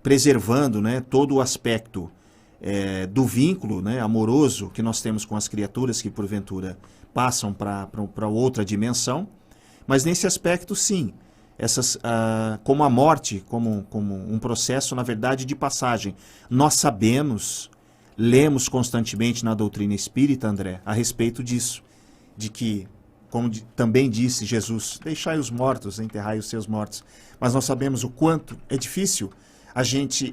preservando, né, todo o aspecto do vínculo, né, amoroso que nós temos com as criaturas que porventura passam para outra dimensão, mas nesse aspecto sim, como a morte, como um processo na verdade de passagem. Nós sabemos, lemos constantemente na doutrina espírita, André, a respeito disso, de que, como também disse Jesus, deixai os mortos, enterrai os seus mortos, mas nós sabemos o quanto é difícil a gente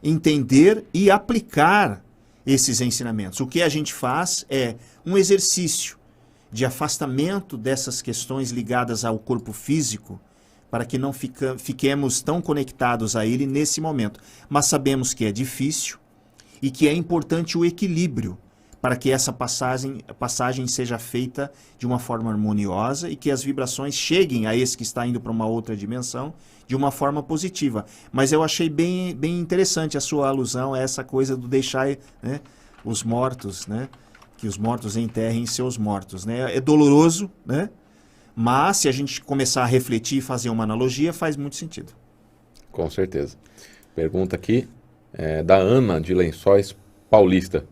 entender e aplicar esses ensinamentos. O que a gente faz é um exercício de afastamento dessas questões ligadas ao corpo físico, para que não fiquemos tão conectados a ele nesse momento. Mas sabemos que é difícil e que é importante o equilíbrio, para que essa passagem seja feita de uma forma harmoniosa e que as vibrações cheguem a esse que está indo para uma outra dimensão de uma forma positiva. Mas eu achei bem interessante a sua alusão a essa coisa do deixar, né, os mortos, né, que os mortos enterrem seus mortos, né? É doloroso, né? Mas se a gente começar a refletir e fazer uma analogia, faz muito sentido. Com certeza. Pergunta aqui da Ana, de Lençóis Paulista.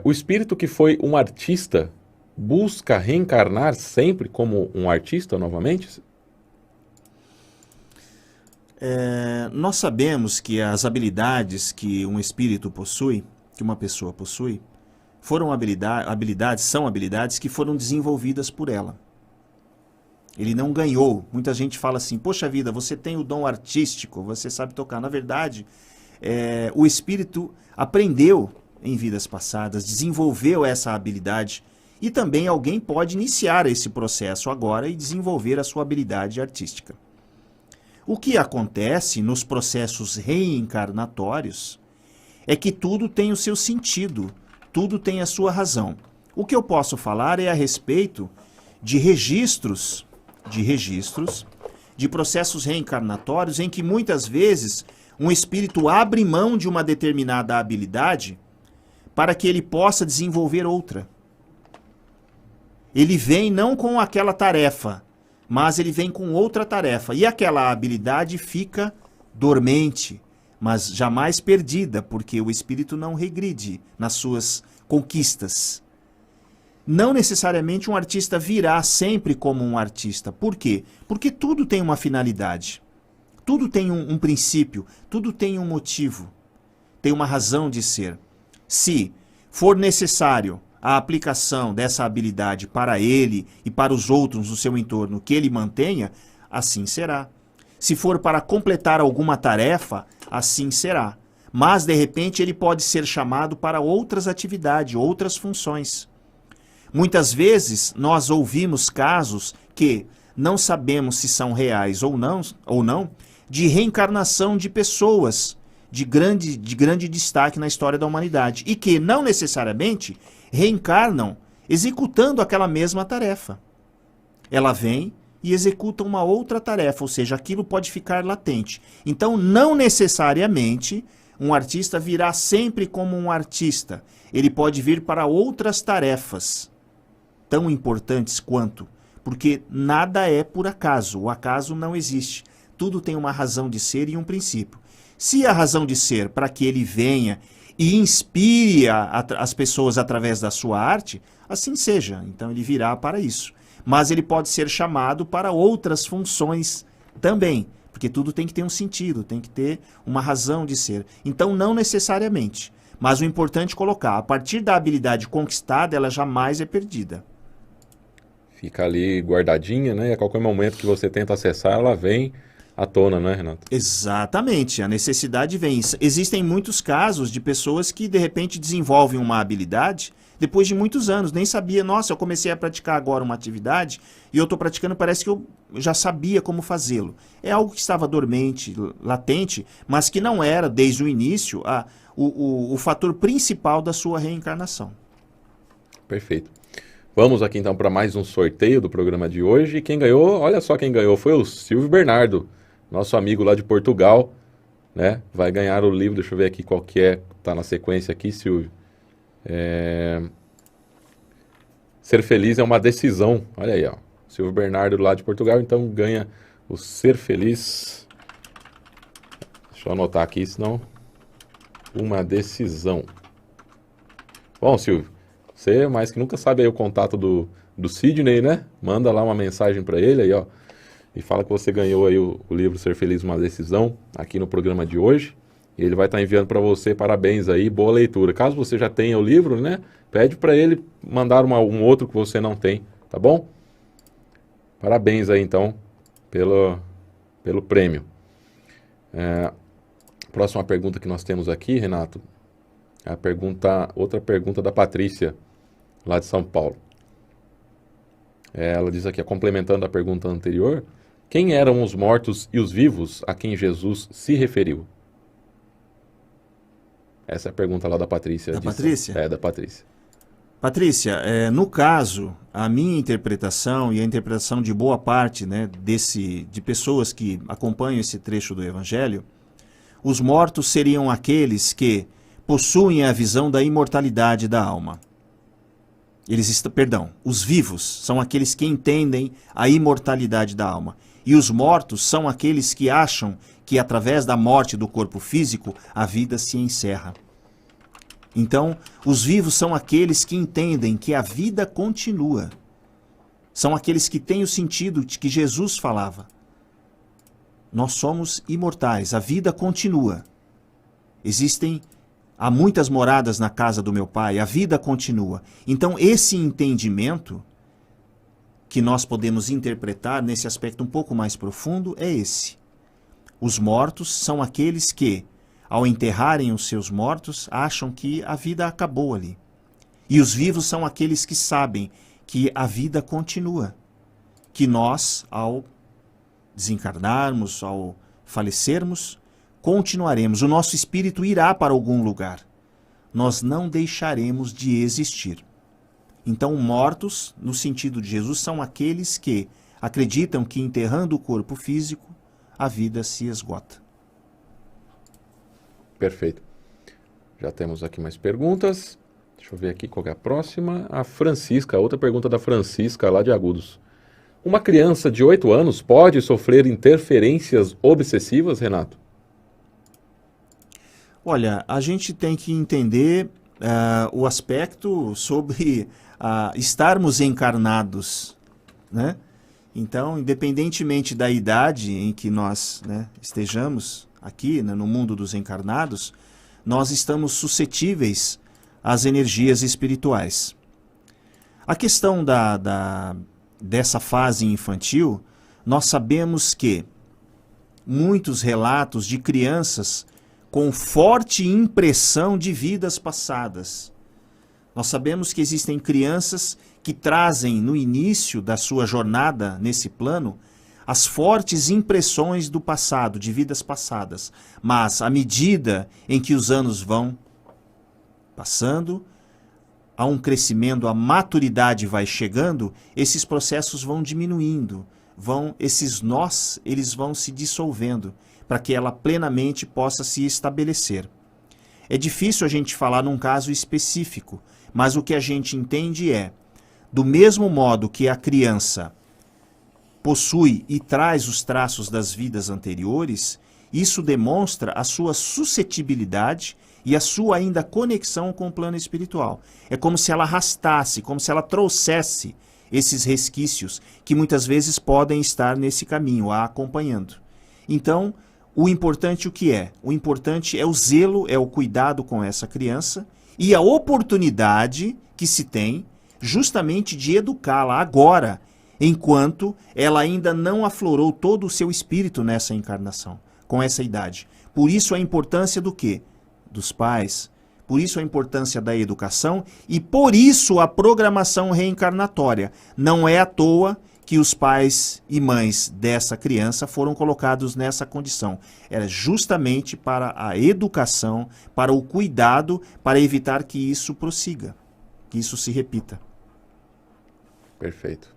O espírito que foi um artista busca reencarnar sempre como um artista novamente? Nós sabemos que as habilidades que um espírito possui, que uma pessoa possui, são habilidades que foram desenvolvidas por ela. Ele não ganhou. Muita gente fala assim, poxa vida, você tem o dom artístico, você sabe tocar. Na verdade, o espírito aprendeu em vidas passadas, desenvolveu essa habilidade e também alguém pode iniciar esse processo agora e desenvolver a sua habilidade artística. O que acontece nos processos reencarnatórios é que tudo tem o seu sentido, tudo tem a sua razão. O que eu posso falar é a respeito de registros de processos reencarnatórios em que muitas vezes um espírito abre mão de uma determinada habilidade para que ele possa desenvolver outra. Ele vem não com aquela tarefa, mas ele vem com outra tarefa. E aquela habilidade fica dormente, mas jamais perdida, porque o espírito não regride nas suas conquistas. Não necessariamente um artista virá sempre como um artista. Por quê? Porque tudo tem uma finalidade. Tudo tem um princípio, tudo tem um motivo. Tem uma razão de ser. Se for necessário a aplicação dessa habilidade para ele e para os outros no seu entorno que ele mantenha, assim será. Se for para completar alguma tarefa, assim será. Mas, de repente, ele pode ser chamado para outras atividades, outras funções. Muitas vezes, nós ouvimos casos que não sabemos se são reais ou não, de reencarnação de pessoas de grande destaque na história da humanidade e que não necessariamente reencarnam executando aquela mesma tarefa. Ela vem e executa uma outra tarefa, ou seja, aquilo pode ficar latente. Então, não necessariamente um artista virá sempre como um artista. Ele pode vir para outras tarefas tão importantes quanto, porque nada é por acaso. O acaso não existe. Tudo tem uma razão de ser e um princípio. Se a razão de ser para que ele venha e inspire as pessoas através da sua arte, assim seja. Então ele virá para isso. Mas ele pode ser chamado para outras funções também, porque tudo tem que ter um sentido, tem que ter uma razão de ser. Então não necessariamente. Mas o importante é colocar, a partir da habilidade conquistada, ela jamais é perdida. Fica ali guardadinha, né? E a qualquer momento que você tenta acessar, ela vem à tona, né, Renato? Exatamente, a necessidade vem. Existem muitos casos de pessoas que de repente desenvolvem uma habilidade depois de muitos anos, nem sabia, nossa, eu comecei a praticar agora uma atividade e eu estou praticando, parece que eu já sabia como fazê-lo. É algo que estava dormente, latente, mas que não era, desde o início, o fator principal da sua reencarnação. Perfeito. Vamos aqui então para mais um sorteio do programa de hoje. E quem ganhou, olha só quem ganhou, foi o Silvio Bernardo, nosso amigo lá de Portugal, né? Vai ganhar o livro, deixa eu ver aqui qual que é, tá na sequência aqui, Silvio. Ser Feliz é uma Decisão. Olha aí, ó. Silvio Bernardo lá de Portugal, então ganha o Ser Feliz. Deixa eu anotar aqui, senão... Uma Decisão. Bom, Silvio, você mais que nunca sabe aí o contato do Sidney, né? Manda lá uma mensagem para ele aí, ó. E fala que você ganhou aí o livro Ser Feliz, uma Decisão, aqui no programa de hoje. E ele vai estar enviando para você, parabéns aí, boa leitura. Caso você já tenha o livro, né? Pede para ele mandar um outro que você não tem, tá bom? Parabéns aí, então, pelo prêmio. Próxima pergunta que nós temos aqui, Renato, é outra pergunta da Patrícia, lá de São Paulo. Ela diz aqui, complementando a pergunta anterior, quem eram os mortos e os vivos a quem Jesus se referiu? Essa é a pergunta lá da Patrícia. Da Patrícia? É, da Patrícia. Patrícia, no caso, a minha interpretação e a interpretação de boa parte, né, de pessoas que acompanham esse trecho do Evangelho, os mortos seriam aqueles que possuem a visão da imortalidade da alma. Os vivos são aqueles que entendem a imortalidade da alma. E os mortos são aqueles que acham que através da morte do corpo físico a vida se encerra. Então, os vivos são aqueles que entendem que a vida continua. São aqueles que têm o sentido de que Jesus falava. Nós somos imortais, a vida continua. Há muitas moradas na casa do meu Pai, a vida continua. Então, esse entendimento que nós podemos interpretar nesse aspecto um pouco mais profundo é esse. Os mortos são aqueles que, ao enterrarem os seus mortos, acham que a vida acabou ali. E os vivos são aqueles que sabem que a vida continua. Que nós, ao desencarnarmos, ao falecermos, continuaremos. O nosso espírito irá para algum lugar. Nós não deixaremos de existir. Então, mortos, no sentido de Jesus, são aqueles que acreditam que enterrando o corpo físico, a vida se esgota. Perfeito. Já temos aqui mais perguntas. Deixa eu ver aqui qual é a próxima. A Francisca, outra pergunta da Francisca, lá de Agudos. Uma criança de 8 anos pode sofrer interferências obsessivas, Renato? Olha, a gente tem que entender o aspecto sobre estarmos encarnados, né? Então, independentemente da idade em que nós, né, estejamos aqui, né, no mundo dos encarnados, nós estamos suscetíveis às energias espirituais. A questão dessa fase infantil, nós sabemos que muitos relatos de crianças com forte impressão de vidas passadas. Nós sabemos que existem crianças que trazem no início da sua jornada nesse plano as fortes impressões do passado, de vidas passadas. Mas à medida em que os anos vão passando, há um crescimento, a maturidade vai chegando, esses processos vão diminuindo, esses nós, eles vão se dissolvendo, para que ela plenamente possa se estabelecer. É difícil a gente falar num caso específico, mas o que a gente entende é, do mesmo modo que a criança possui e traz os traços das vidas anteriores, isso demonstra a sua suscetibilidade e a sua ainda conexão com o plano espiritual. É como se ela arrastasse, como se ela trouxesse esses resquícios que muitas vezes podem estar nesse caminho, a acompanhando. Então, o importante o que é? O importante é o zelo, é o cuidado com essa criança e a oportunidade que se tem justamente de educá-la agora, enquanto ela ainda não aflorou todo o seu espírito nessa encarnação, com essa idade. Por isso a importância do quê? Dos pais, por isso a importância da educação e por isso a programação reencarnatória. Não é à toa que os pais e mães dessa criança foram colocados nessa condição. Era justamente para a educação, para o cuidado, para evitar que isso prossiga, que isso se repita. Perfeito.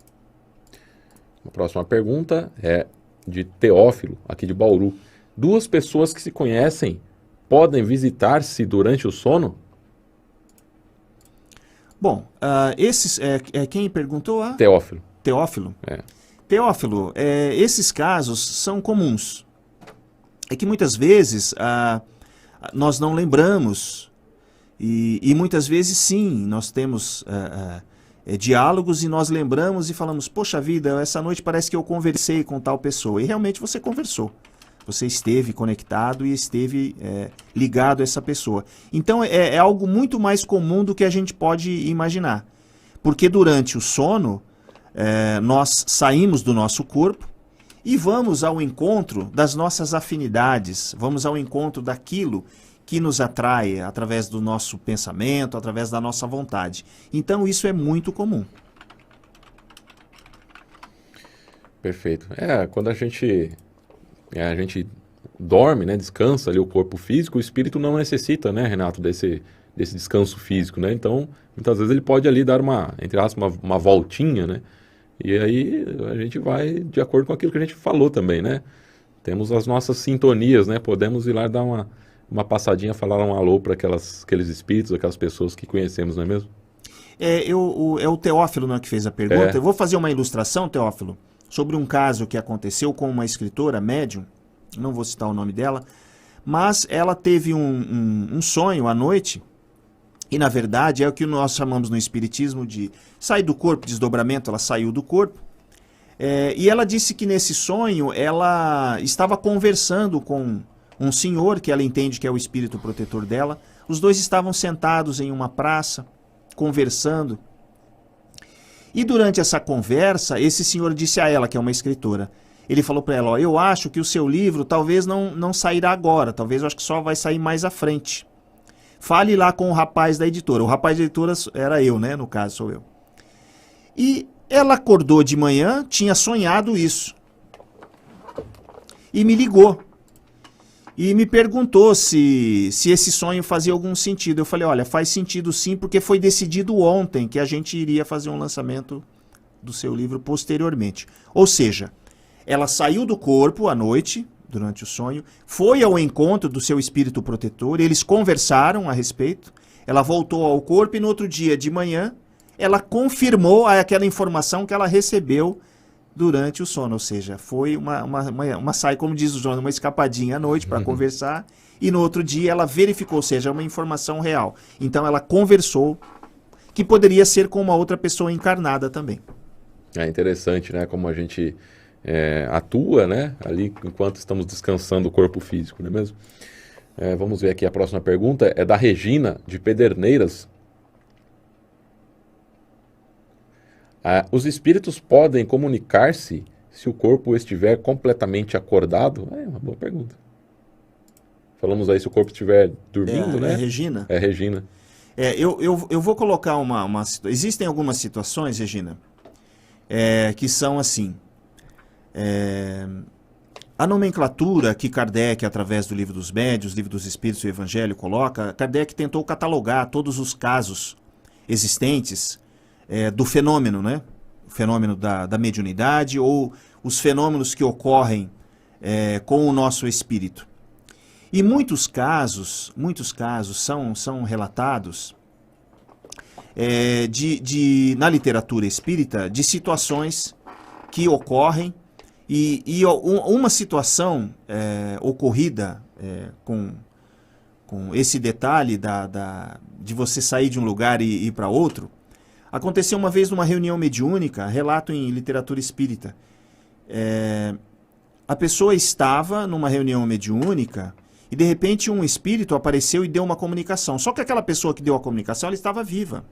A próxima pergunta é de Teófilo, aqui de Bauru. 2 pessoas que se conhecem podem visitar-se durante o sono? Bom, quem perguntou? Teófilo. Teófilo? É. Teófilo, esses casos são comuns. É que muitas vezes nós não lembramos e muitas vezes sim, nós temos diálogos e nós lembramos e falamos, poxa vida, essa noite parece que eu conversei com tal pessoa. E realmente você conversou. Você esteve conectado e esteve ligado a essa pessoa. Então é algo muito mais comum do que a gente pode imaginar. Porque durante o sono, nós saímos do nosso corpo e vamos ao encontro das nossas afinidades, vamos ao encontro daquilo que nos atrai através do nosso pensamento, através da nossa vontade. Então isso é muito comum. Perfeito. Quando a gente dorme, né, descansa ali o corpo físico, o espírito não necessita, né, Renato, desse descanso físico, né? Então, muitas vezes ele pode ali dar uma, entre aspas, uma voltinha, né? E aí a gente vai de acordo com aquilo que a gente falou também, né? Temos as nossas sintonias, né? Podemos ir lá dar uma passadinha, falar um alô para aqueles espíritos, aquelas pessoas que conhecemos, não é mesmo? É o Teófilo, né, que fez a pergunta. É. Eu vou fazer uma ilustração, Teófilo, sobre um caso que aconteceu com uma escritora médium, não vou citar o nome dela, mas ela teve um sonho à noite, e na verdade é o que nós chamamos no espiritismo de sair do corpo, desdobramento. Ela saiu do corpo, e ela disse que nesse sonho ela estava conversando com um senhor que ela entende que é o espírito protetor dela. Os dois estavam sentados em uma praça, conversando. E durante essa conversa, esse senhor disse a ela, que é uma escritora, ele falou para ela, ó, eu acho que o seu livro talvez não sairá agora, talvez eu acho que só vai sair mais à frente. Fale lá com o rapaz da editora. O rapaz da editora era eu, né? No caso, sou eu. E ela acordou de manhã, tinha sonhado isso. E me ligou. E me perguntou se esse sonho fazia algum sentido. Eu falei, olha, faz sentido sim, porque foi decidido ontem que a gente iria fazer um lançamento do seu livro posteriormente. Ou seja, ela saiu do corpo à noite, durante o sonho, foi ao encontro do seu espírito protetor, eles conversaram a respeito, ela voltou ao corpo e no outro dia de manhã, ela confirmou aquela informação que ela recebeu durante o sono, ou seja, foi uma como diz o João, uma escapadinha à noite para conversar, e no outro dia ela verificou, ou seja, uma informação real. Então ela conversou, que poderia ser com uma outra pessoa encarnada também. É interessante, né, como a gente atua, né, ali enquanto estamos descansando o corpo físico, não é mesmo? Vamos ver aqui a próxima pergunta, é da Regina, de Pederneiras. Os espíritos podem comunicar-se se o corpo estiver completamente acordado? É uma boa pergunta. Falamos aí se o corpo estiver dormindo, né? É Regina? É Regina. Eu vou colocar uma situação. Existem algumas situações, Regina, que são assim. A nomenclatura que Kardec, através do Livro dos Médiuns, Livro dos Espíritos e o Evangelho, coloca, Kardec tentou catalogar todos os casos existentes do fenômeno, né? O fenômeno da mediunidade ou os fenômenos que ocorrem com o nosso espírito. E muitos casos são relatados na literatura espírita de situações que ocorrem e uma situação ocorrida com esse detalhe de você sair de um lugar e ir para outro, aconteceu uma vez numa reunião mediúnica, relato em literatura espírita. A pessoa estava numa reunião mediúnica e de repente um espírito apareceu e deu uma comunicação. Só que aquela pessoa que deu a comunicação, ela estava viva.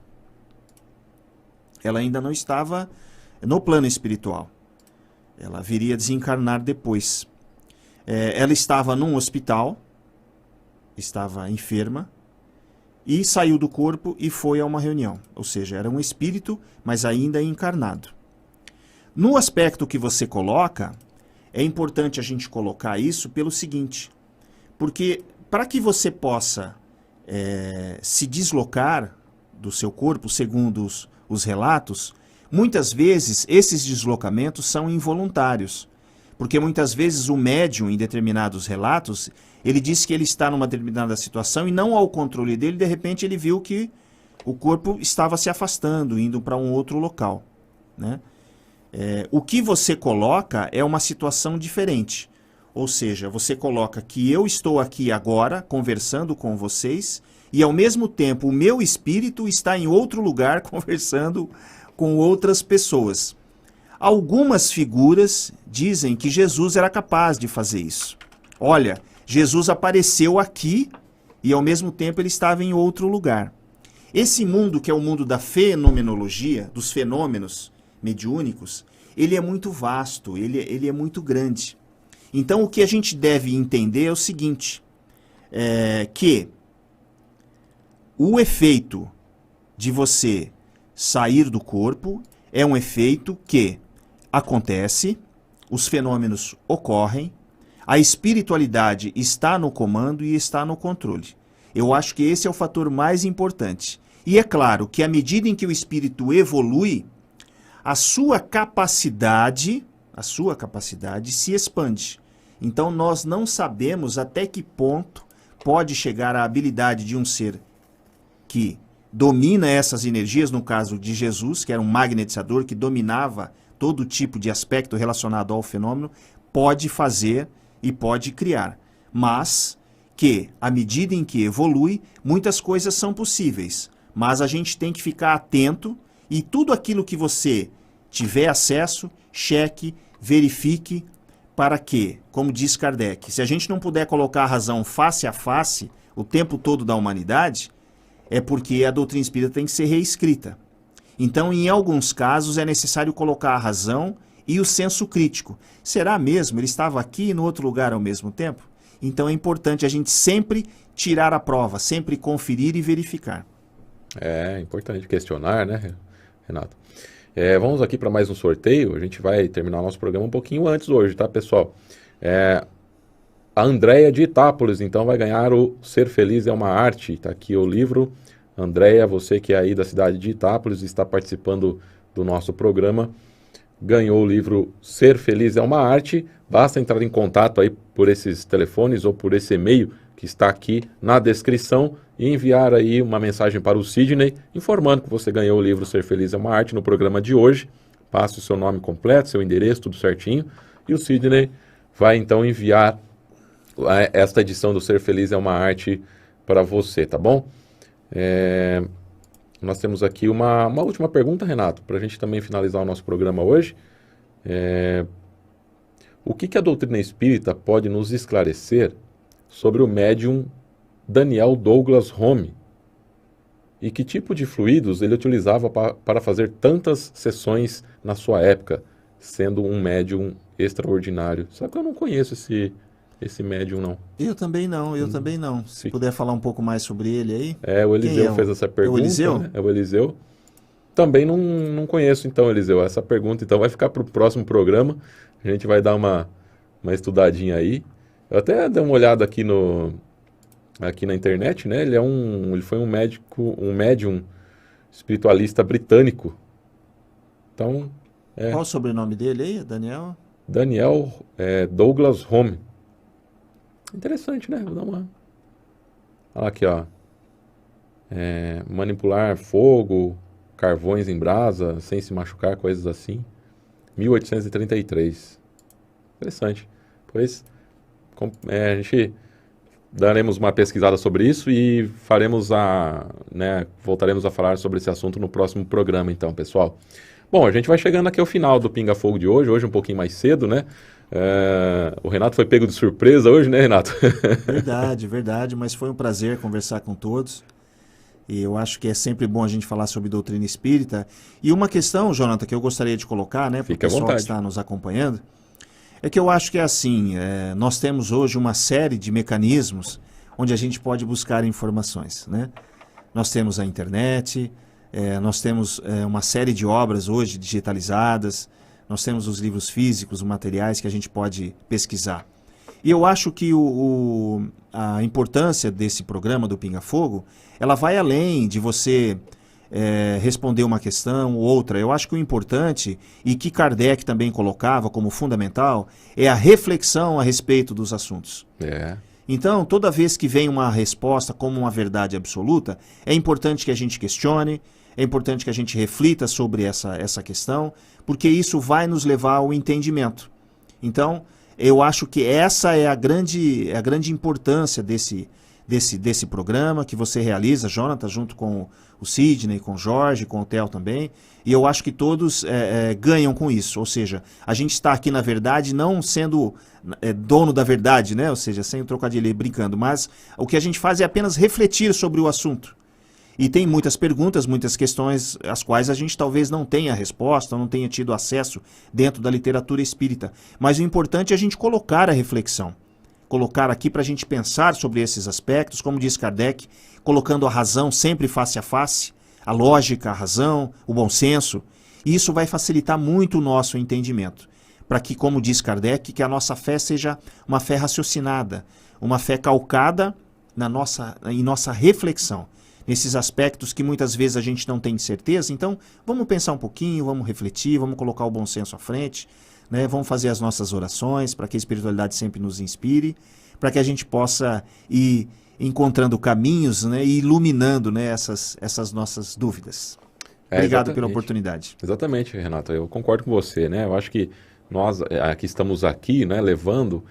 Ela ainda não estava no plano espiritual. Ela viria desencarnar depois. Ela estava num hospital, estava enferma, e saiu do corpo e foi a uma reunião. Ou seja, era um espírito, mas ainda encarnado. No aspecto que você coloca, é importante a gente colocar isso pelo seguinte, porque para que você possa se deslocar do seu corpo, segundo os relatos, muitas vezes esses deslocamentos são involuntários, porque muitas vezes o médium, em determinados relatos, ele diz que ele está numa determinada situação e não ao controle dele, de repente ele viu que o corpo estava se afastando, indo para um outro local, né? O que você coloca é uma situação diferente, ou seja, você coloca que eu estou aqui agora conversando com vocês e ao mesmo tempo o meu espírito está em outro lugar conversando com outras pessoas. Algumas figuras dizem que Jesus era capaz de fazer isso. Olha, Jesus apareceu aqui e ao mesmo tempo ele estava em outro lugar. Esse mundo que é o mundo da fenomenologia, dos fenômenos mediúnicos, ele é muito vasto, ele é muito grande. Então o que a gente deve entender é o seguinte, que o efeito de você sair do corpo é um efeito que acontece, os fenômenos ocorrem, a espiritualidade está no comando e está no controle. Eu acho que esse é o fator mais importante. E é claro que à medida em que o espírito evolui, a sua capacidade se expande. Então nós não sabemos até que ponto pode chegar a habilidade de um ser que domina essas energias, no caso de Jesus, que era um magnetizador que dominava todo tipo de aspecto relacionado ao fenômeno, pode fazer e pode criar. Mas que, à medida em que evolui, muitas coisas são possíveis. Mas a gente tem que ficar atento e tudo aquilo que você tiver acesso, cheque, verifique, para que, como diz Kardec, se a gente não puder colocar a razão face a face o tempo todo da humanidade, é porque a doutrina espírita tem que ser reescrita. Então, em alguns casos, é necessário colocar a razão e o senso crítico. Será mesmo? Ele estava aqui e no outro lugar ao mesmo tempo? Então é importante a gente sempre tirar a prova, sempre conferir e verificar. É importante questionar, né, Renato? Vamos aqui para mais um sorteio. A gente vai terminar o nosso programa um pouquinho antes hoje, tá, pessoal? A Andréia de Itápolis, então, vai ganhar o Ser Feliz é uma Arte. Está aqui o livro. Andréia, você que é aí da cidade de Itápolis, está participando do nosso programa, ganhou o livro Ser Feliz é uma Arte. Basta entrar em contato aí por esses telefones ou por esse e-mail que está aqui na descrição e enviar aí uma mensagem para o Sidney informando que você ganhou o livro Ser Feliz é uma Arte no programa de hoje. Passe o seu nome completo, seu endereço, tudo certinho, e o Sidney vai então enviar esta edição do Ser Feliz é uma Arte para você, tá bom? Nós temos aqui uma última pergunta, Renato, para a gente também finalizar o nosso programa hoje. O que a doutrina espírita pode nos esclarecer sobre o médium Daniel Douglas Home? E que tipo de fluidos ele utilizava para fazer tantas sessões na sua época, sendo um médium extraordinário? Sabe que eu não conheço esse médium, não. Eu também não. Se puder falar um pouco mais sobre ele aí. O Eliseu fez essa pergunta. O Eliseu? Né? É o Eliseu. Também não conheço, então, Eliseu. Essa pergunta, então, vai ficar para o próximo programa. A gente vai dar uma estudadinha aí. Eu até dei uma olhada aqui na internet, né? Ele foi um médium espiritualista britânico. Então, Qual o sobrenome dele aí, Daniel? Daniel Douglas Home. Interessante, né? Vou dar uma... Olha aqui, ó. Manipular fogo, carvões em brasa, sem se machucar, coisas assim. 1833. Interessante. Pois, a gente daremos uma pesquisada sobre isso e voltaremos a falar sobre esse assunto no próximo programa, então, pessoal. Bom, a gente vai chegando aqui ao final do Pinga Fogo de hoje um pouquinho mais cedo, né? O Renato foi pego de surpresa hoje, né, Renato? Verdade, mas foi um prazer conversar com todos. E eu acho que é sempre bom a gente falar sobre doutrina espírita. E uma questão, Jonathan, que eu gostaria de colocar, né, para o pessoal que está nos acompanhando, é que eu acho que é assim, nós temos hoje uma série de mecanismos onde a gente pode buscar informações, né? Nós temos a internet, nós temos uma série de obras hoje digitalizadas, nós temos os livros físicos, os materiais que a gente pode pesquisar. E eu acho que a importância desse programa do Pinga Fogo, ela vai além de você responder uma questão ou outra. Eu acho que o importante, e que Kardec também colocava como fundamental, é a reflexão a respeito dos assuntos. Então, toda vez que vem uma resposta como uma verdade absoluta, é importante que a gente questione, é importante que a gente reflita sobre essa questão, porque isso vai nos levar ao entendimento. Então, eu acho que essa é a grande importância desse programa que você realiza, Jonathan, junto com o Sidney, com o Jorge, com o Theo também, e eu acho que todos ganham com isso, ou seja, a gente está aqui na verdade não sendo dono da verdade, né? Ou seja, sem o trocadilho, brincando, mas o que a gente faz é apenas refletir sobre o assunto. E tem muitas perguntas, muitas questões às quais a gente talvez não tenha resposta, não tenha tido acesso dentro da literatura espírita, mas o importante é a gente colocar a reflexão. Colocar aqui para a gente pensar sobre esses aspectos, como diz Kardec, colocando a razão sempre face a face, a lógica, a razão, o bom senso, e isso vai facilitar muito o nosso entendimento. para que, como diz Kardec, que a nossa fé seja uma fé raciocinada, uma fé calcada em nossa reflexão, nesses aspectos que muitas vezes a gente não tem certeza. Então, vamos pensar um pouquinho, vamos refletir, vamos colocar o bom senso à frente, né? Vamos fazer as nossas orações para que a espiritualidade sempre nos inspire, para que a gente possa ir encontrando caminhos, né, e iluminando, né, essas nossas dúvidas. Obrigado pela oportunidade. Exatamente, Renato, eu concordo com você, né? Eu acho que nós que estamos aqui, né, levando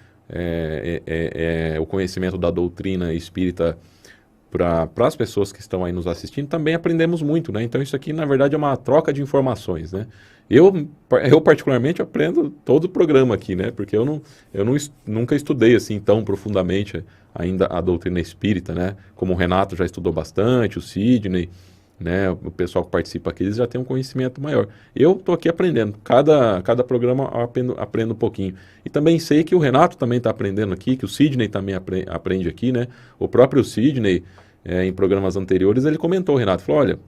o conhecimento da doutrina espírita para as pessoas que estão aí nos assistindo, também aprendemos muito, né? Então isso aqui, na verdade, é uma troca de informações, né? Eu particularmente aprendo todo o programa aqui, né? Porque eu nunca estudei assim tão profundamente ainda a doutrina espírita, né? Como o Renato já estudou bastante, o Sidney, né? O pessoal que participa aqui, eles já têm um conhecimento maior. Eu estou aqui aprendendo. Cada programa eu aprendo um pouquinho. E também sei que o Renato também está aprendendo aqui, que o Sidney também aprende aqui, né? O próprio Sidney, em programas anteriores, ele comentou, o Renato, falou, olha,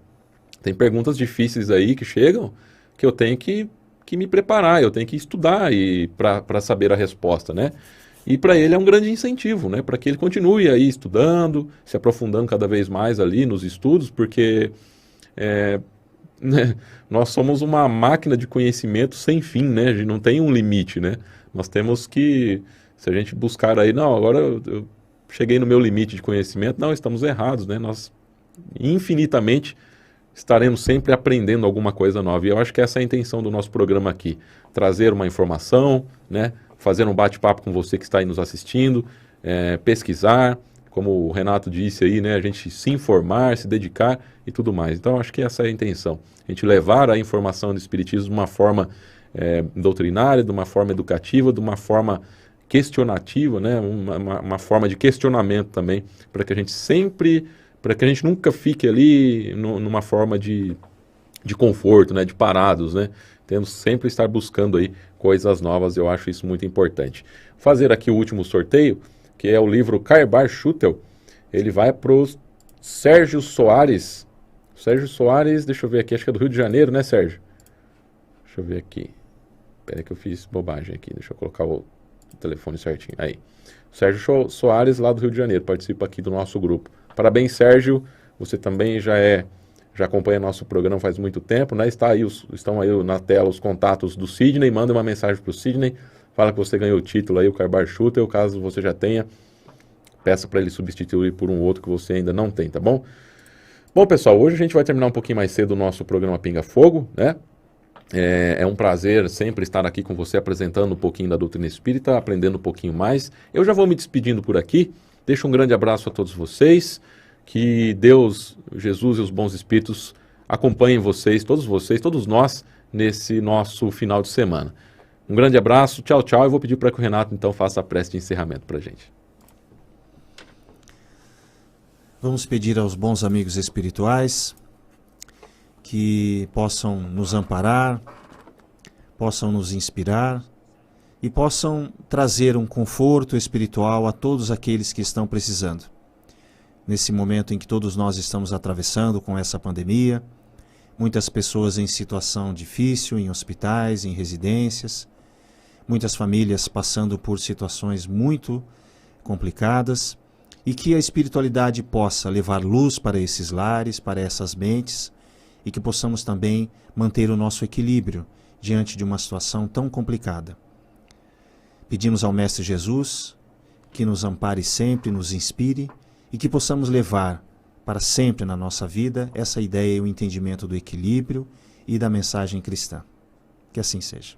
tem perguntas difíceis aí que chegam, que eu tenho que me preparar, eu tenho que estudar para saber a resposta, né? E para ele é um grande incentivo, né? Para que ele continue aí estudando, se aprofundando cada vez mais ali nos estudos, porque né, nós somos uma máquina de conhecimento sem fim, né? A gente não tem um limite, né? Nós temos que, se a gente buscar aí, não, agora eu cheguei no meu limite de conhecimento, não, estamos errados, né? Nós infinitamente estaremos sempre aprendendo alguma coisa nova. E eu acho que essa é a intenção do nosso programa aqui, trazer uma informação, né? Fazer um bate-papo com você que está aí nos assistindo, pesquisar, como o Renato disse aí, né? A gente se informar, se dedicar e tudo mais. Então, acho que essa é a intenção. A gente levar a informação do Espiritismo de uma forma doutrinária, de uma forma educativa, de uma forma questionativa, né? Uma forma de questionamento também, para que a gente nunca fique ali numa forma de conforto, né? De parados, né? Temos sempre estar buscando aí coisas novas, eu acho isso muito importante. Fazer aqui o último sorteio, que é o livro Karbar Schutel, ele vai para o Sérgio Soares. Sérgio Soares, deixa eu ver aqui, acho que é do Rio de Janeiro, né, Sérgio? Deixa eu ver aqui. Espera que eu fiz bobagem aqui, deixa eu colocar o telefone certinho. Aí. Sérgio Soares, lá do Rio de Janeiro, participa aqui do nosso grupo. Parabéns, Sérgio. Você também já acompanha nosso programa faz muito tempo, né? Estão aí na tela os contatos do Sidney. Manda uma mensagem para o Sidney. Fala que você ganhou o título aí, o Karbar Schutel. Caso você já tenha, peça para ele substituir por um outro que você ainda não tem, tá bom? Bom, pessoal, hoje a gente vai terminar um pouquinho mais cedo o nosso programa Pinga Fogo, né? É um prazer sempre estar aqui com você, apresentando um pouquinho da doutrina espírita, aprendendo um pouquinho mais. Eu já vou me despedindo por aqui. Deixo um grande abraço a todos vocês. Que Deus, Jesus e os bons espíritos acompanhem todos nós, nesse nosso final de semana. Um grande abraço, tchau, tchau. Eu vou pedir para que o Renato, então, faça a prece de encerramento para a gente. Vamos pedir aos bons amigos espirituais que possam nos amparar, possam nos inspirar e possam trazer um conforto espiritual a todos aqueles que estão precisando. Nesse momento em que todos nós estamos atravessando com essa pandemia, muitas pessoas em situação difícil, em hospitais, em residências, muitas famílias passando por situações muito complicadas, e que a espiritualidade possa levar luz para esses lares, para essas mentes, e que possamos também manter o nosso equilíbrio diante de uma situação tão complicada. Pedimos ao Mestre Jesus que nos ampare sempre, nos inspire, e que possamos levar para sempre na nossa vida essa ideia e o entendimento do equilíbrio e da mensagem cristã. Que assim seja.